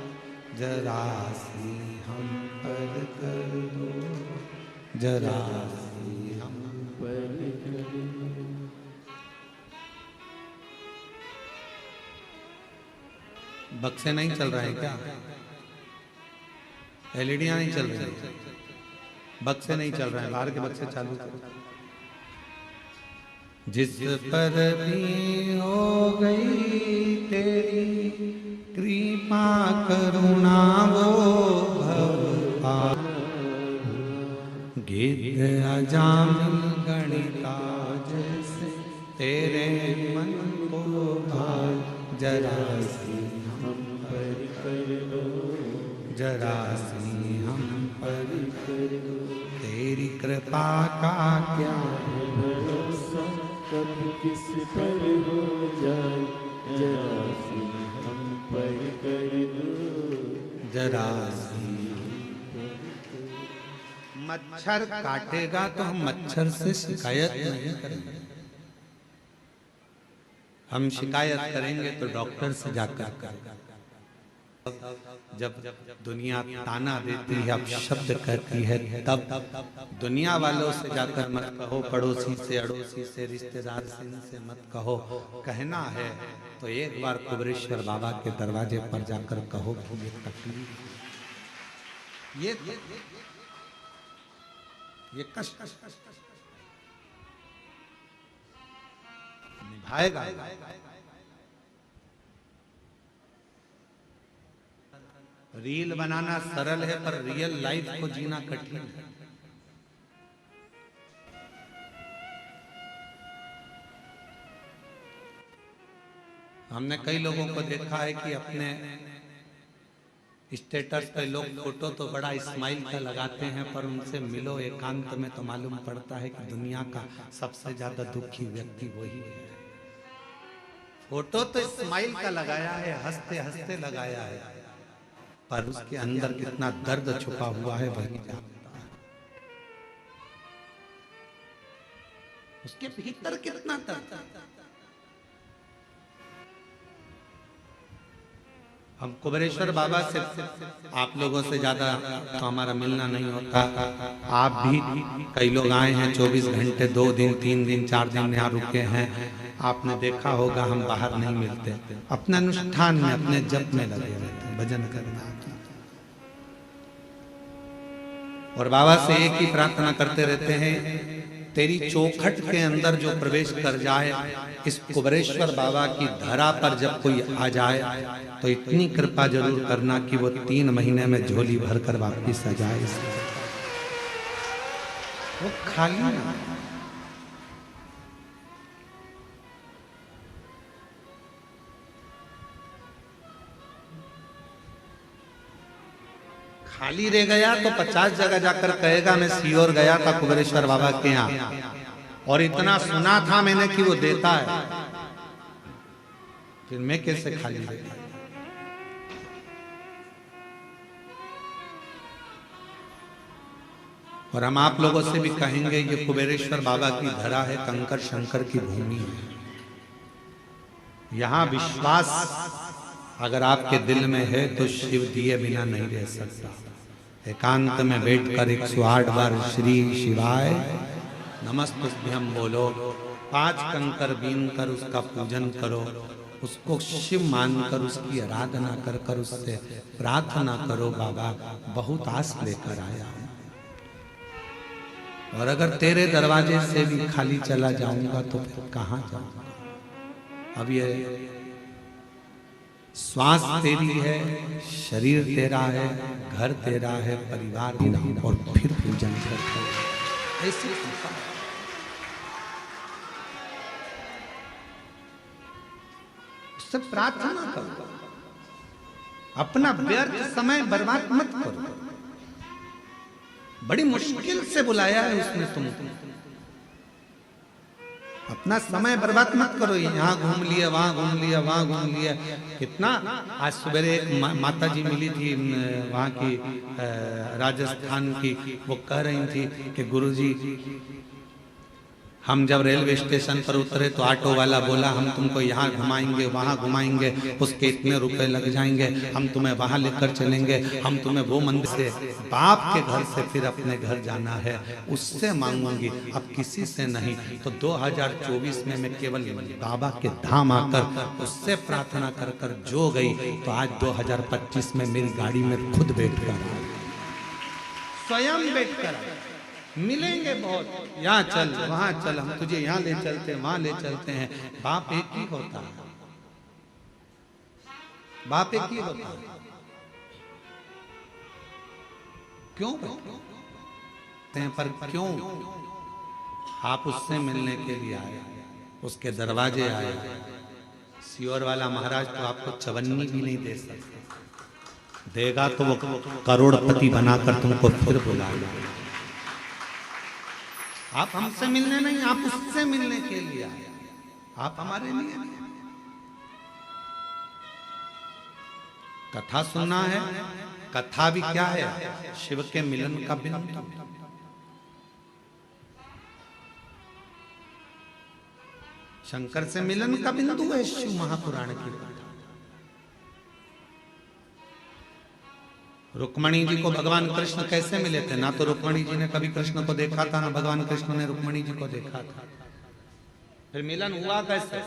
जरा सी हम पर कर दो, जरा सी हम पर कर बक्से नहीं चल रहे हैं क्या? एलईडियां नहीं चल रही, बक्से नहीं चल रहे हैं, बाहर के बक्से चालू करो। जिस पर भी हो गई तेरी कृपा करुणा वो भव गिद्ध अजामिल गणिका जैसे तेरे मन को भाए, जरा सी हम पर कर दो, जरा सी हम पर कर दो। तेरी कृपा का क्या भरोसा कब किस पर हो जाए, जरा सी हम पर कर दो, जरा सी। मच्छर काटेगा तो हम मच्छर से शिकायत नहीं करेंगे, हम शिकायत करेंगे तो डॉक्टर से जाकर करेंगे। जब दुनिया ताना देती है, अब शब्द कहती है, तब दुनिया वालों से जाकर मत कहो, पड़ोसी से, अड़ोसी से, रिश्तेदार से, इनसे मत कहो। कहना है तो एक बार कुबरेश्वर बाबा के दरवाजे पर जाकर कहो कि ये तकलीफ, ये कष्ट निभाएगा। रील बनाना सरल है पर रियल लाइफ को जीना कठिन है। हमने कई लोगों को देखा है कि अपने स्टेटस पे लोग फोटो तो बड़ा स्माइल का लगाते हैं, पर उनसे मिलो एकांत में तो मालूम पड़ता है कि दुनिया का सबसे ज्यादा दुखी व्यक्ति वही है। फोटो तो स्माइल का लगाया है, हंसते हंसते लगाया है, पर उसके अंदर कितना दर्द छुपा हुआ है वही जानता है। उसके भीतर कितना दर्द। हम कुबरेश्वर बाबा से, आप लोगों से ज्यादा तो हमारा मिलना नहीं होता। आप भी, कई लोग आए हैं 24 घंटे, 2 दिन 3 दिन 4 दिन यहाँ रुके हैं। आपने देखा होगा हम बाहर नहीं मिलते, अपने अनुष्ठान में, अपने जप में लगे रहते हैं, भजन करना। और बाबा से एक ही प्रार्थना करते रहते हैं, तेरी चौखट के अंदर जो प्रवेश कर जाए, इस कुबरेश्वर बाबा की धरा पर जब कोई आ जाए तो इतनी कृपा जरूर करना कि वो 3 महीने में झोली भरकर वापिस आ जाए, वो खाली ना। खाली रह गया तो 50 जगह जाकर कहेगा मैं सीहोर गया था कुबरेश्वर बाबा के यहाँ और इतना सुना था मैंने कि वो देता है, फिर मैं कैसे खाली रह गया। और हम आप लोगों से भी कहेंगे, ये कुबेरेश्वर बाबा की धरा है, कंकर शंकर की भूमि है। यहाँ विश्वास अगर आपके दिल में है तो शिव दिए बिना नहीं रह सकता। एकांत में बैठकर 108 बार श्री शिवाय नमस्तुभ्यं बोलो, 5 कंकर बीन कर उसका पूजन करो, उसको शिव मानकर उसकी आराधना कर कर उससे प्रार्थना करो, बाबा बहुत आस लेकर आया हूं, और अगर तेरे दरवाजे से भी खाली चला जाऊंगा तो फिर कहां जाऊंगा। अब ये श्वास तेरी है, शरीर तेरा है, घर तेरा है, परिवार तेरा, और फिर पूजन करते हैं। ऐसी उससे प्रार्थना करो, अपना व्यर्थ समय बर्बाद मत करो। बड़ी मुश्किल से बुलाया है उसने तुमको। अपना समय बर्बाद मत करो, यहाँ घूम लिया, वहां घूम लिया, वहां घूम लिया। कितना आज सवेरे एक माता जी मिली थी वहां की, राजस्थान की, वो कह रही थी कि गुरुजी हम जब रेलवे स्टेशन पर उतरे तो ऑटो वाला बोला हम तुमको यहाँ घुमाएंगे, वहाँ घुमाएंगे, उसके इतने रुपए लग जाएंगे, हम तुम्हें वहाँ लेकर चलेंगे, हम तुम्हें वो मंदिर से, बाप के घर से फिर अपने घर जाना है, उससे मांगूंगी, अब किसी से नहीं। तो 2024 में मैं केवल बाबा के धाम आकर उससे प्रार्थना कर कर जो गई, तो आज 2025 में मेरी गाड़ी में खुद बैठ कर, स्वयं बैठ कर मिलेंगे बहुत, यहाँ चल, वहां चल, हम तुझे यहाँ ले चलते हैं, वहां ले चलते हैं। बाप एक ही होता है, बाप एक ही होता है। क्यों पर क्यों आप उससे मिलने के लिए आए, उसके दरवाजे आए। सियोर वाला महाराज तो आपको चवन्नी भी नहीं दे सकते, देगा तो वो करोड़पति बनाकर तुमको फिर बुलाएगा। आप हमसे मिलने नहीं, आप उससे मिलने के लिए आए, आप हमारे लिए नहीं। कथा सुनना है, कथा भी क्या है, शिव के मिलन का बिंदु। शंकर से मिलन का बिंदु है शिव महापुराण की कथा। रुक्मणी जी को भगवान कृष्ण कैसे मिले थे? ना तो रुक्मणी जी ने कभी कृष्ण को देखा था, ना भगवान कृष्ण ने रुक्मणी जी को देखा था। फिर मिलन हुआ कैसे?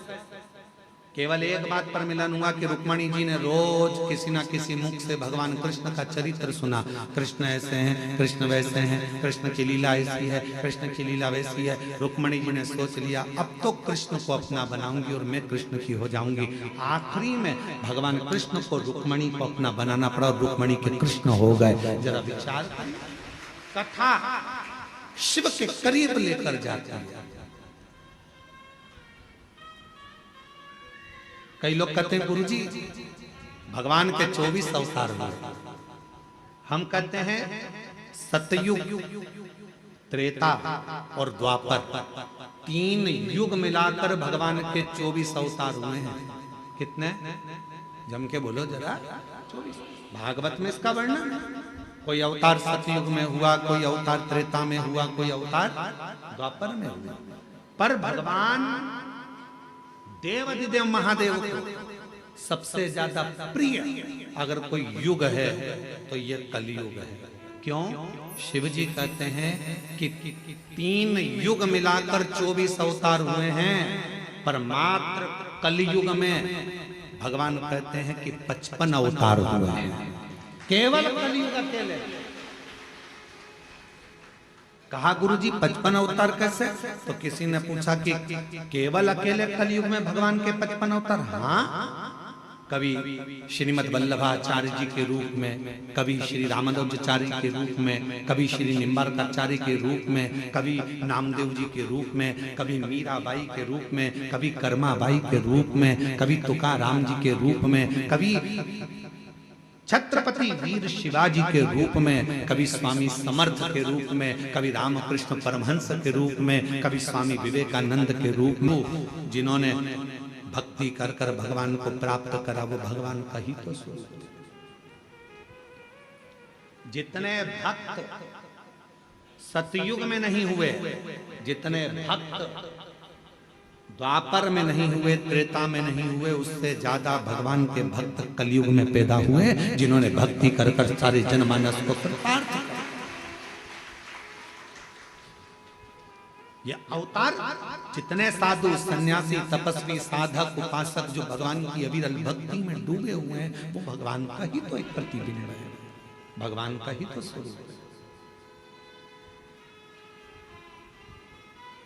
केवल एक बात पर मिलन हुआ कि रुक्मणी जी ने रोज किसी ना किसी मुख से भगवान कृष्ण का चरित्र सुना। कृष्ण ऐसे हैं, कृष्ण वैसे हैं, कृष्ण की लीला ऐसी है, कृष्ण की लीला वैसी है। रुक्मणी जी ने सोच लिया अब तो कृष्ण को अपना बनाऊंगी और मैं कृष्ण की हो जाऊंगी। आखिरी में भगवान कृष्ण को रुक्मणी को अपना बनाना पड़ा और रुक्मणी के कृष्ण हो गए। जरा विचार, कथा शिव के करीब लेकर जाती है। कई लोग कहते हैं गुरुजी भगवान के 24 अवतार हुए। हम कहते हैं सतयुग, त्रेता और द्वापर, 3 युग मिलाकर भगवान के 24 अवतार हुए हैं। कितने? जम के बोलो जरा। 24। भागवत में इसका वर्णन, कोई अवतार सतयुग में हुआ, कोई अवतार त्रेता में हुआ, कोई अवतार द्वापर में हुआ। पर भगवान देवाधिदेव महादेव को सबसे ज्यादा प्रिय अगर कोई युग है तो ये कलयुग है। क्यों? शिव जी कहते हैं कि 3 युग मिलाकर 24 अवतार हुए हैं, पर मात्र कलयुग में भगवान कहते हैं कि 55 अवतार हुए हैं। केवल कलयुग अकेले। कहा गुरुजी 55 अवतार कैसे? तो किसी ने पूछा कि केवल अकेले कलयुग में भगवान के 55 अवतार? हाँ, कभी श्रीमद वल्लभाचार्य जी के रूप में, कभी श्री रामानुजाचार्य के रूप में, कभी श्री निम्बारकाचार्य के रूप में, कभी नामदेव जी के रूप में, कभी मीराबाई के रूप में, कभी कर्माबाई के रूप में, कभी तुकाराम जी के रूप में, कभी छत्रपति वीर शिवाजी के रूप में, कभी स्वामी समर्थ के रूप में, कभी रामकृष्ण परमहंस के रूप में, कभी स्वामी विवेकानंद के रूप में, जिन्होंने भक्ति कर कर भगवान को प्राप्त करा, वो भगवान का ही तो स्वरूप। जितने भक्त सतयुग में नहीं हुए, जितने भक्त द्वापर में नहीं हुए, त्रेता में नहीं हुए, उससे ज्यादा भगवान के भक्त कलयुग में पैदा हुए, जिन्होंने भक्ति कर कर सारे जनमानस को कृतार्थ किया। ये अवतार जितने साधु, सन्यासी, तपस्वी, साधक, उपासक जो भगवान की अविरल भक्ति में डूबे हुए हैं, वो भगवान का ही तो एक प्रतिबिंब है, भगवान का ही तो स्वरूप है।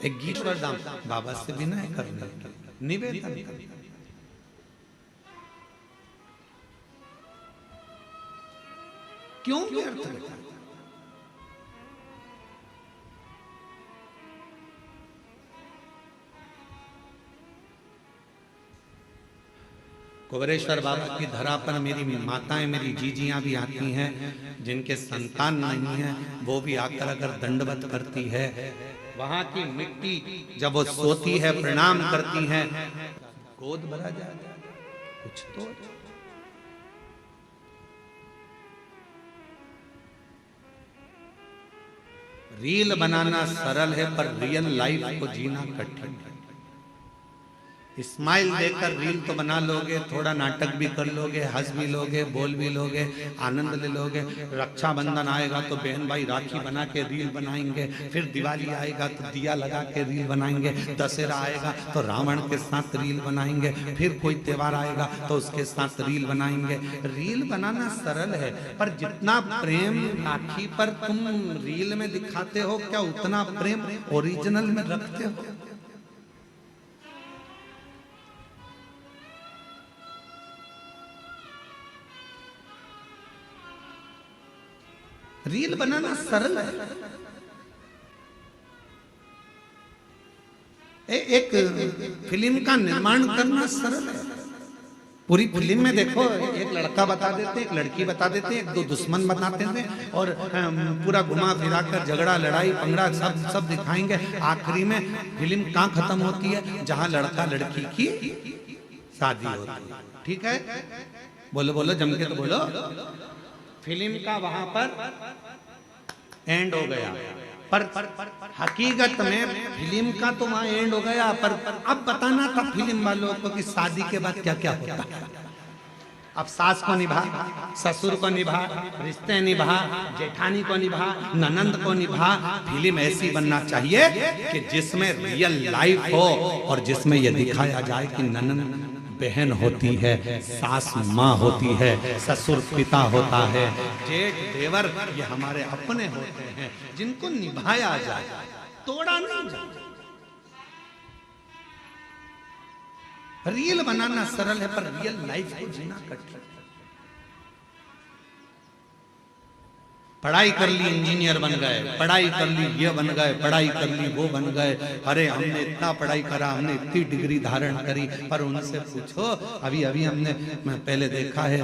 एक गीत वरदान बाबा से विनय करने की निवेदन करने, क्यों व्यर्थ रखा? कुबेरेश्वर बाबा की धरा पर मेरी माताएं, मेरी जीजियां भी आती हैं, जिनके संतान नहीं है, वो भी आकर अगर दंडवत करती है, वहां की मिट्टी जब वो सोती है प्रणाम करती है, गोद भरा जाता है। कुछ तो रील बनाना सरल है पर रियल लाइफ को जीना कठिन है। स्माइल देकर रील तो बना लोगे, थोड़ा नाटक भी कर लोगे, हंस भी लोगे, बोल भी लोगे, आनंद ले लोगे। रक्षाबंधन आएगा तो बहन भाई राखी बना के रील बनाएंगे, फिर दिवाली आएगा तो दिया लगा के रील बनाएंगे, दशहरा आएगा तो रावण के साथ रील बनाएंगे, फिर कोई त्योहार आएगा तो उसके साथ रील बनाएंगे। रील बनाना सरल है, पर जितना प्रेम राखी पर तुम रील में दिखाते हो, क्या उतना प्रेम ओरिजिनल में रखते हो? रील बनाना सरल है। एक फिल्म का निर्माण करना सरल है। पूरी फिल्म में देखो, एक लड़का बता देते, एक लड़की बता देते, एक दो दुश्मन बताते थे, और पूरा घुमा फिरा कर झगड़ा, लड़ाई, पंगड़ा सब दिखाएंगे। आखिरी में फिल्म कहाँ खत्म होती है? जहां लड़का लड़की की शादी होती है। ठीक है, बोलो बोलो, जम के तो बोलो। फिल्म का वहां पर एंड हो गया, पर हकीकत में फिल्म का तो वहां एंड हो गया, पर अब बताना था फिल्म वालों को कि शादी के बाद क्या क्या होता है। अब सास को निभा, ससुर को निभा, रिश्ते निभा, जेठानी को निभा, ननंद को निभा। फिल्म ऐसी बनना चाहिए कि जिसमें रियल लाइफ हो और जिसमें यह दिखाया जाए कि ननंद बहन होती है, सास माँ होती है, ससुर पिता होता है, जेठ देवर ये हमारे अपने होते हैं, जिनको निभाया जाए, तोड़ा नहीं जाए। रील बनाना सरल है पर रियल लाइफ को जीना कठिन। पढ़ाई कर ली इंजीनियर बन गए, पढ़ाई कर ली ये बन गए, पढ़ाई कर ली वो बन गए। अरे हमने इतना पढ़ाई करा, हमने इतनी डिग्री धारण करी, पर उनसे पूछो, अभी अभी हमने पहले देखा है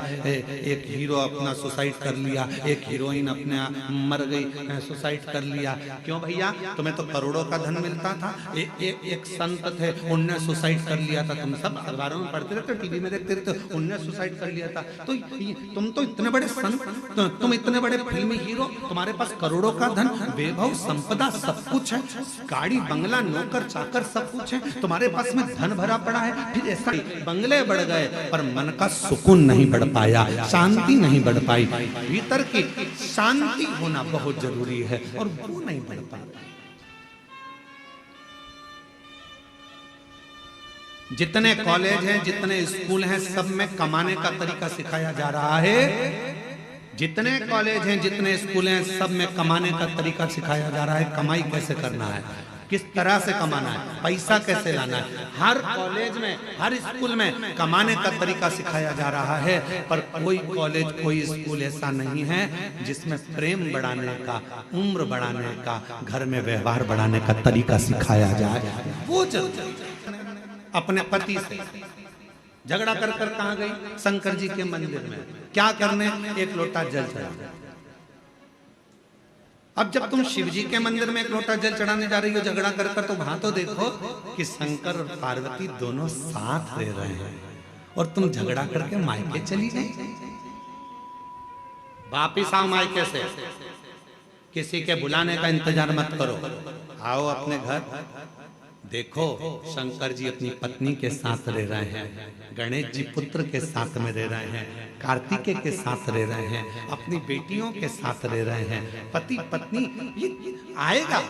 एक हीरो अपना सुसाइड कर लिया, एक हीरोइन अपने मर गई, सुसाइड कर लिया। क्यों भैया? तुम्हें तो करोड़ों का धन मिलता था। एक संत थे, उनने सुसाइड कर लिया था। तुम सब अखबारों में पढ़ते रहते, टीवी में देखते रहते, उनने सुसाइड कर लिया था। तो तुम तो इतने बड़े संत, तुम इतने बड़े फिल्मी हीरो, तुम्हारे पास करोड़ों का धन, वैभव संपदा सब कुछ है, गाड़ी बंगला नौकर चाकर सब कुछ है, तुम्हारे पास में धन भरा पड़ा है, फिर ऐसा बंगले बढ़ गए पर मन का सुकून नहीं बढ़ पाया, शांति नहीं बढ़ पाई। भीतर की शांति होना बहुत जरूरी है और वो नहीं बढ़ पाता। जितने कॉलेज हैं, जितने स्कूल हैं, सब में कमाने का तरीका सिखाया जा रहा है। जितने कॉलेज हैं, जितने स्कूल हैं, सब में कमाने का तरीका सिखाया जा रहा है। कमाई कैसे करना है, किस तरह से कमाना है, पैसा कैसे लाना है। हर कॉलेज में, हर स्कूल में कमाने का तरीका सिखाया जा रहा है, पर कोई कॉलेज, कोई स्कूल ऐसा नहीं है जिसमें प्रेम बढ़ाने का, उम्र बढ़ाने का, घर में व्यवहार बढ़ाने का तरीका सिखाया जाए। वो अपने पति से झगड़ा कर कहां गई? शंकर जी के मंदिर में। क्या करने? एक लोटा जल चढ़ाने। अब जब तुम शिव जी के मंदिर में एक लोटा जल चढ़ाने जा रही हो झगड़ा कर, तो वहां तो देखो कि शंकर और पार्वती दोनों साथ रह रहे हैं और तुम झगड़ा करके मायके चली गई। वापिस आओ मायके से, किसी के बुलाने का इंतजार मत करो, आओ अपने घर। देखो शंकर जी अपनी पत्नी के साथ रह रहे हैं, गणेश जी पुत्र के साथ में रह रहे हैं, कार्तिकेय के साथ रह रहे हैं, अपनी बेटियों के साथ रह रहे हैं, पति पत्नी। ये आएगा,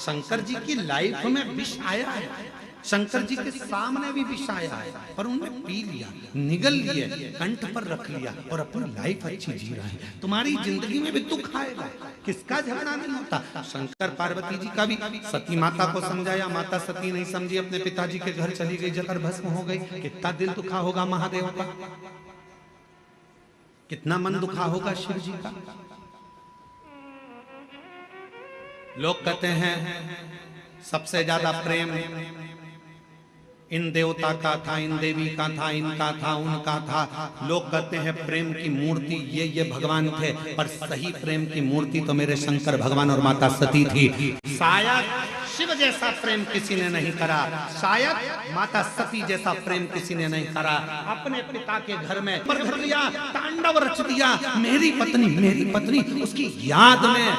शंकर जी की लाइफ में विष आया है, शंकर जी के सामने भी विष आया है, पर उन्होंने पी लिया, निगल लिए, कंठ पर रख लिया और अपनी लाइफ अच्छी जी रहे हैं। तुम्हारी जिंदगी में भी दुख आएगा, किसका झगड़ा नहीं होता। शंकर पार्वती जी का भी सती माता को समझाया, माता सती नहीं समझी, अपने पिताजी के घर चली गई, जकर भस्म हो गई। कितना दिल दुखा होगा महादेव का, कितना मन दुखा होगा शिव जी का। लोग कहते हैं सबसे ज्यादा प्रेम इन देवता का था, इन देवी का था, इनका था, उनका था। लोग कहते हैं प्रेम की मूर्ति ये भगवान थे, पर सही प्रेम की मूर्ति तो मेरे शंकर भगवान और माता सती थी। शायद शिव जैसा प्रेम किसी ने नहीं करा, शायद माता सती जैसा प्रेम किसी ने नहीं करा। अपने पिता के घर में पर धर लिया, तांडव रच दिया, मेरी पत्नी उसकी याद में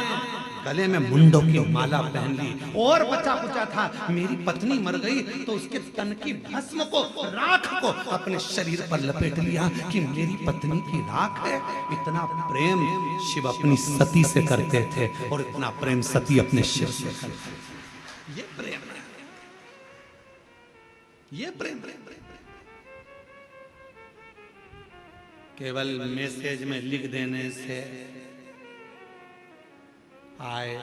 गले में मुंडों की माला पहन ली। और बचा कुचा था, मेरी पत्नी मर गई तो उसके तन की भस्म को, राख को अपने शरीर पर लपेट लिया कि मेरी पत्नी की राख है। इतना प्रेम शिव अपनी सती से करते थे और इतना प्रेम सती अपने शिव से करते। ये प्रेम है, ये प्रेम। केवल मैसेज में लिख देने से आए,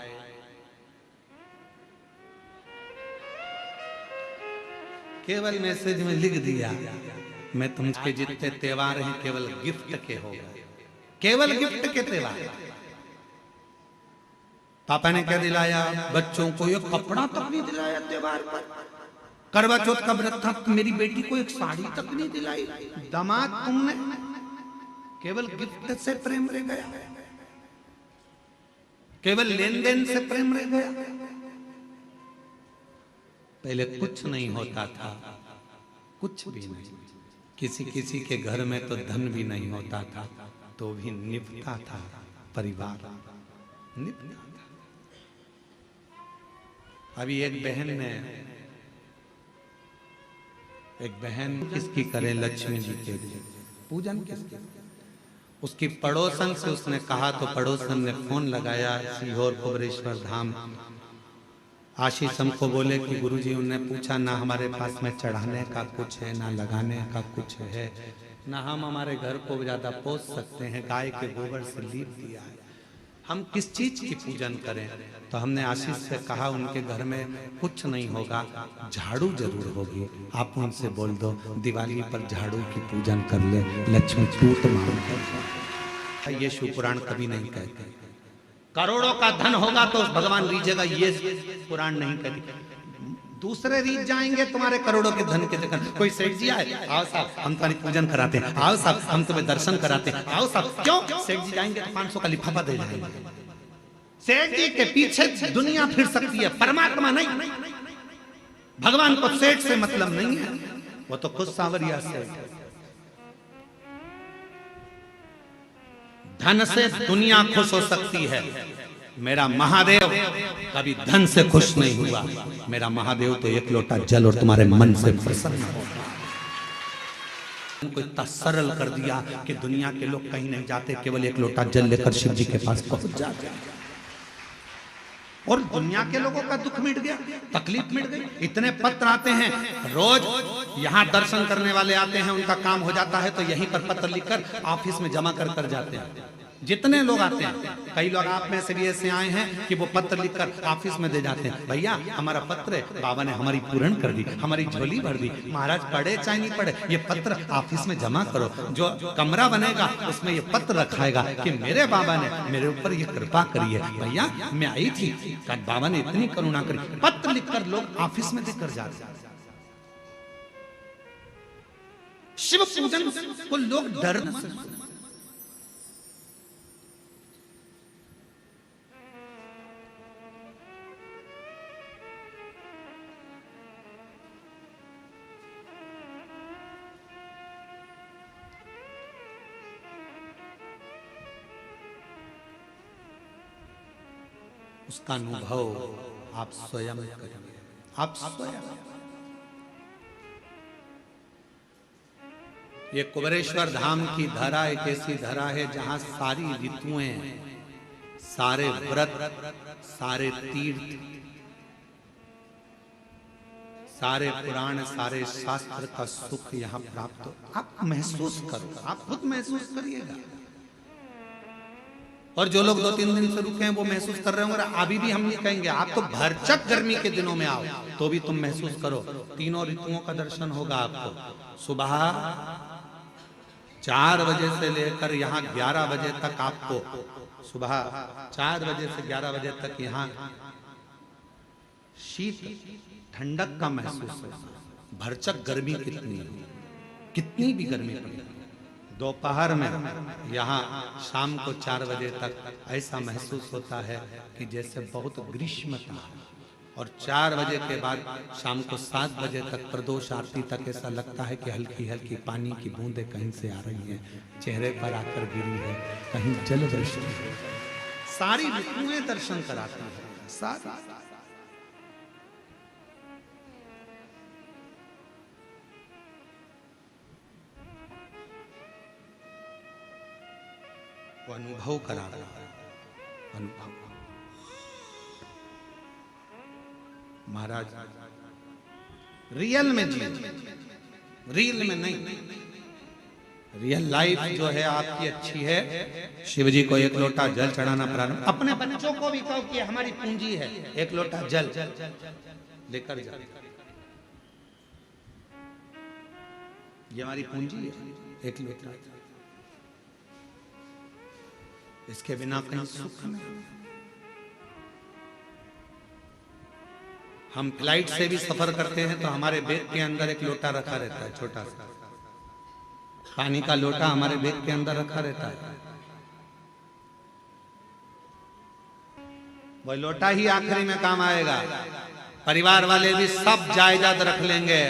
केवल मैसेज में लिख दिया मैं तुमके जितने त्योहार हैं केवल गिफ्ट के हो गए, केवल गिफ्ट के त्योहार। पापा ने क्या दिलाया बच्चों को? ये कपड़ा तक नहीं दिलाया त्योहार पर। करवा चौथ का व्रत था, मेरी बेटी को एक साड़ी तक नहीं दिलाई। दामाद तुमने केवल गिफ्ट से प्रेम रह गया, केवल लेन देन से प्रेम रह गया। पहले कुछ नहीं होता था, कुछ भी नहीं। किसी के घर में तो धन भी नहीं होता था तो भी निभता था परिवार, निभता था। अभी एक बहन किसकी करे? लक्ष्मी जी के पूजन किसकी? उसकी पड़ोसन से उसने कहा तो पड़ोसन ने फोन लगाया सीहोर कुबरेश्वर धाम। आशीष हमको बोले कि गुरुजी उन्होंने पूछा ना हमारे पास में चढ़ाने का कुछ है, ना लगाने का कुछ है, ना हम हमारे घर को ज्यादा पोस सकते हैं, गाय के गोबर से लीप दिया है, हम किस चीज की पूजन करें? तो हमने आशीष से कहा उनके घर में कुछ नहीं होगा, झाड़ू जरूर होगी, आप उनसे बोल दो दिवाली पर झाड़ू की पूजन कर ले, लक्ष्मी टूट मांग। ये शिव पुराण कभी नहीं कहते। करोड़ों का धन होगा तो भगवान रीझेगा, ये पुराण नहीं कहते। दूसरे रीत जाएंगे तुम्हारे करोड़ों के धन के चक्कर। कोई सेठ जी आए, आओ साहब हम तुम्हारी पूजन कराते हैं, आओ साहब हम तुम्हें दर्शन कराते हैं, आओ साहब। क्यों? सेठ जी जाएंगे तो 500 का लिफाफा दे जाएंगे। सेठ जी के पीछे दुनिया फिर सकती है, परमात्मा नहीं। भगवान को सेठ से मतलब नहीं है, वो तो खुद सांवरिया सेठ है। धन से दुनिया खुश हो सकती है, मेरा महादेव कभी धन से खुश नहीं हुआ। मेरा महादेव तो एक लोटा जल और तुम्हारे मन से प्रसन्न होगा। उनको इतना सरल कर दिया कि दुनिया के लोग कहीं नहीं जाते, केवल एक लोटा जल लेकर शिव जी के पास पहुंच जाते हैं और दुनिया के लोगों का दुख मिट गया, तकलीफ मिट गई। इतने पत्र आते हैं रोज, यहाँ दर्शन करने वाले आते हैं, उनका काम हो जाता है तो यहीं पर पत्र लिखकर ऑफिस में जमा कर जाते हैं। जितने लोग आते हैं, कई लोग आप में से भी ऐसे आए हैं कि वो पत्र लिखकर ऑफिस में दे जाते हैं, भैया हमारा पत्र है, बाबा ने हमारी पूर्ण कर दी, हमारी झोली भर दी, महाराज पढ़े चाहे नहीं पढ़े ये पत्र ऑफिस में जमा करो। जो कमरा बनेगा उसमें ये पत्र रखाएगा कि मेरे बाबा ने मेरे ऊपर ये कृपा करी है। भैया मैं आई थी, बाबा ने इतनी करुणा करी। पत्र लिखकर लोग ऑफिस में देकर जाते हैं। शिव पूजन को लोग डर उसका अनुभव आप स्वयं करिए, आप स्वयं। ये कुबरेश्वर धाम की धरा एक ऐसी धरा है जहां सारी ऋतुएं, सारे व्रत, सारे तीर्थ, सारे पुराण, सारे शास्त्र का सुख यहाँ प्राप्त हो। आप महसूस करो, आप खुद महसूस करिएगा। और जो लोग 2-3 दिन से रुके हैं वो महसूस कर रहे होंगे। अभी भी हम ये कहेंगे आप तो भरचक गर्मी के दिनों में आओ तो भी तुम महसूस करो, तीनों ऋतुओं का दर्शन होगा आपको। सुबह 4 बजे से लेकर यहाँ 11 बजे तक आपको, सुबह 4 बजे से 11 बजे तक यहाँ शीत ठंडक का महसूस होगा, भरचक गर्मी कितनी हो, कितनी भी गर्मी पड़े, दोपहर में यहाँ शाम को 4 बजे तक ऐसा महसूस होता है कि जैसे बहुत ग्रीष्मता है। और 4 बजे के बाद शाम को 7 बजे तक प्रदोष आरती तक ऐसा लगता है कि हल्की हल्की पानी की बूंदें कहीं से आ रही हैं, चेहरे पर आकर गिरी है, कहीं जल वृष्टि है। सारी ऋतुएं दर्शन कराती है, सारी। वो अनुभव करा रहा है, अनुभव। महाराज रियल में जी, रियल में नहीं। रियल लाइफ जो है आपकी अच्छी है। शिव जी को 1 लोटा जल चढ़ाना प्रारंभ, अपने बच्चों को भी कहो कि हमारी पूंजी है, 1 लोटा जल लेकर जाओ, ये हमारी पूंजी है, 1 लोटा। इसके बिना कहीं सुख नहीं। हम फ्लाइट से भी सफर करते हैं तो हमारे बैग के अंदर 1 लोटा रखा रहता है, छोटा सा पानी का लोटा हमारे बैग के अंदर रखा रहता है। वह लोटा ही आखिरी में काम आएगा। परिवार वाले भी सब जायदाद रख लेंगे।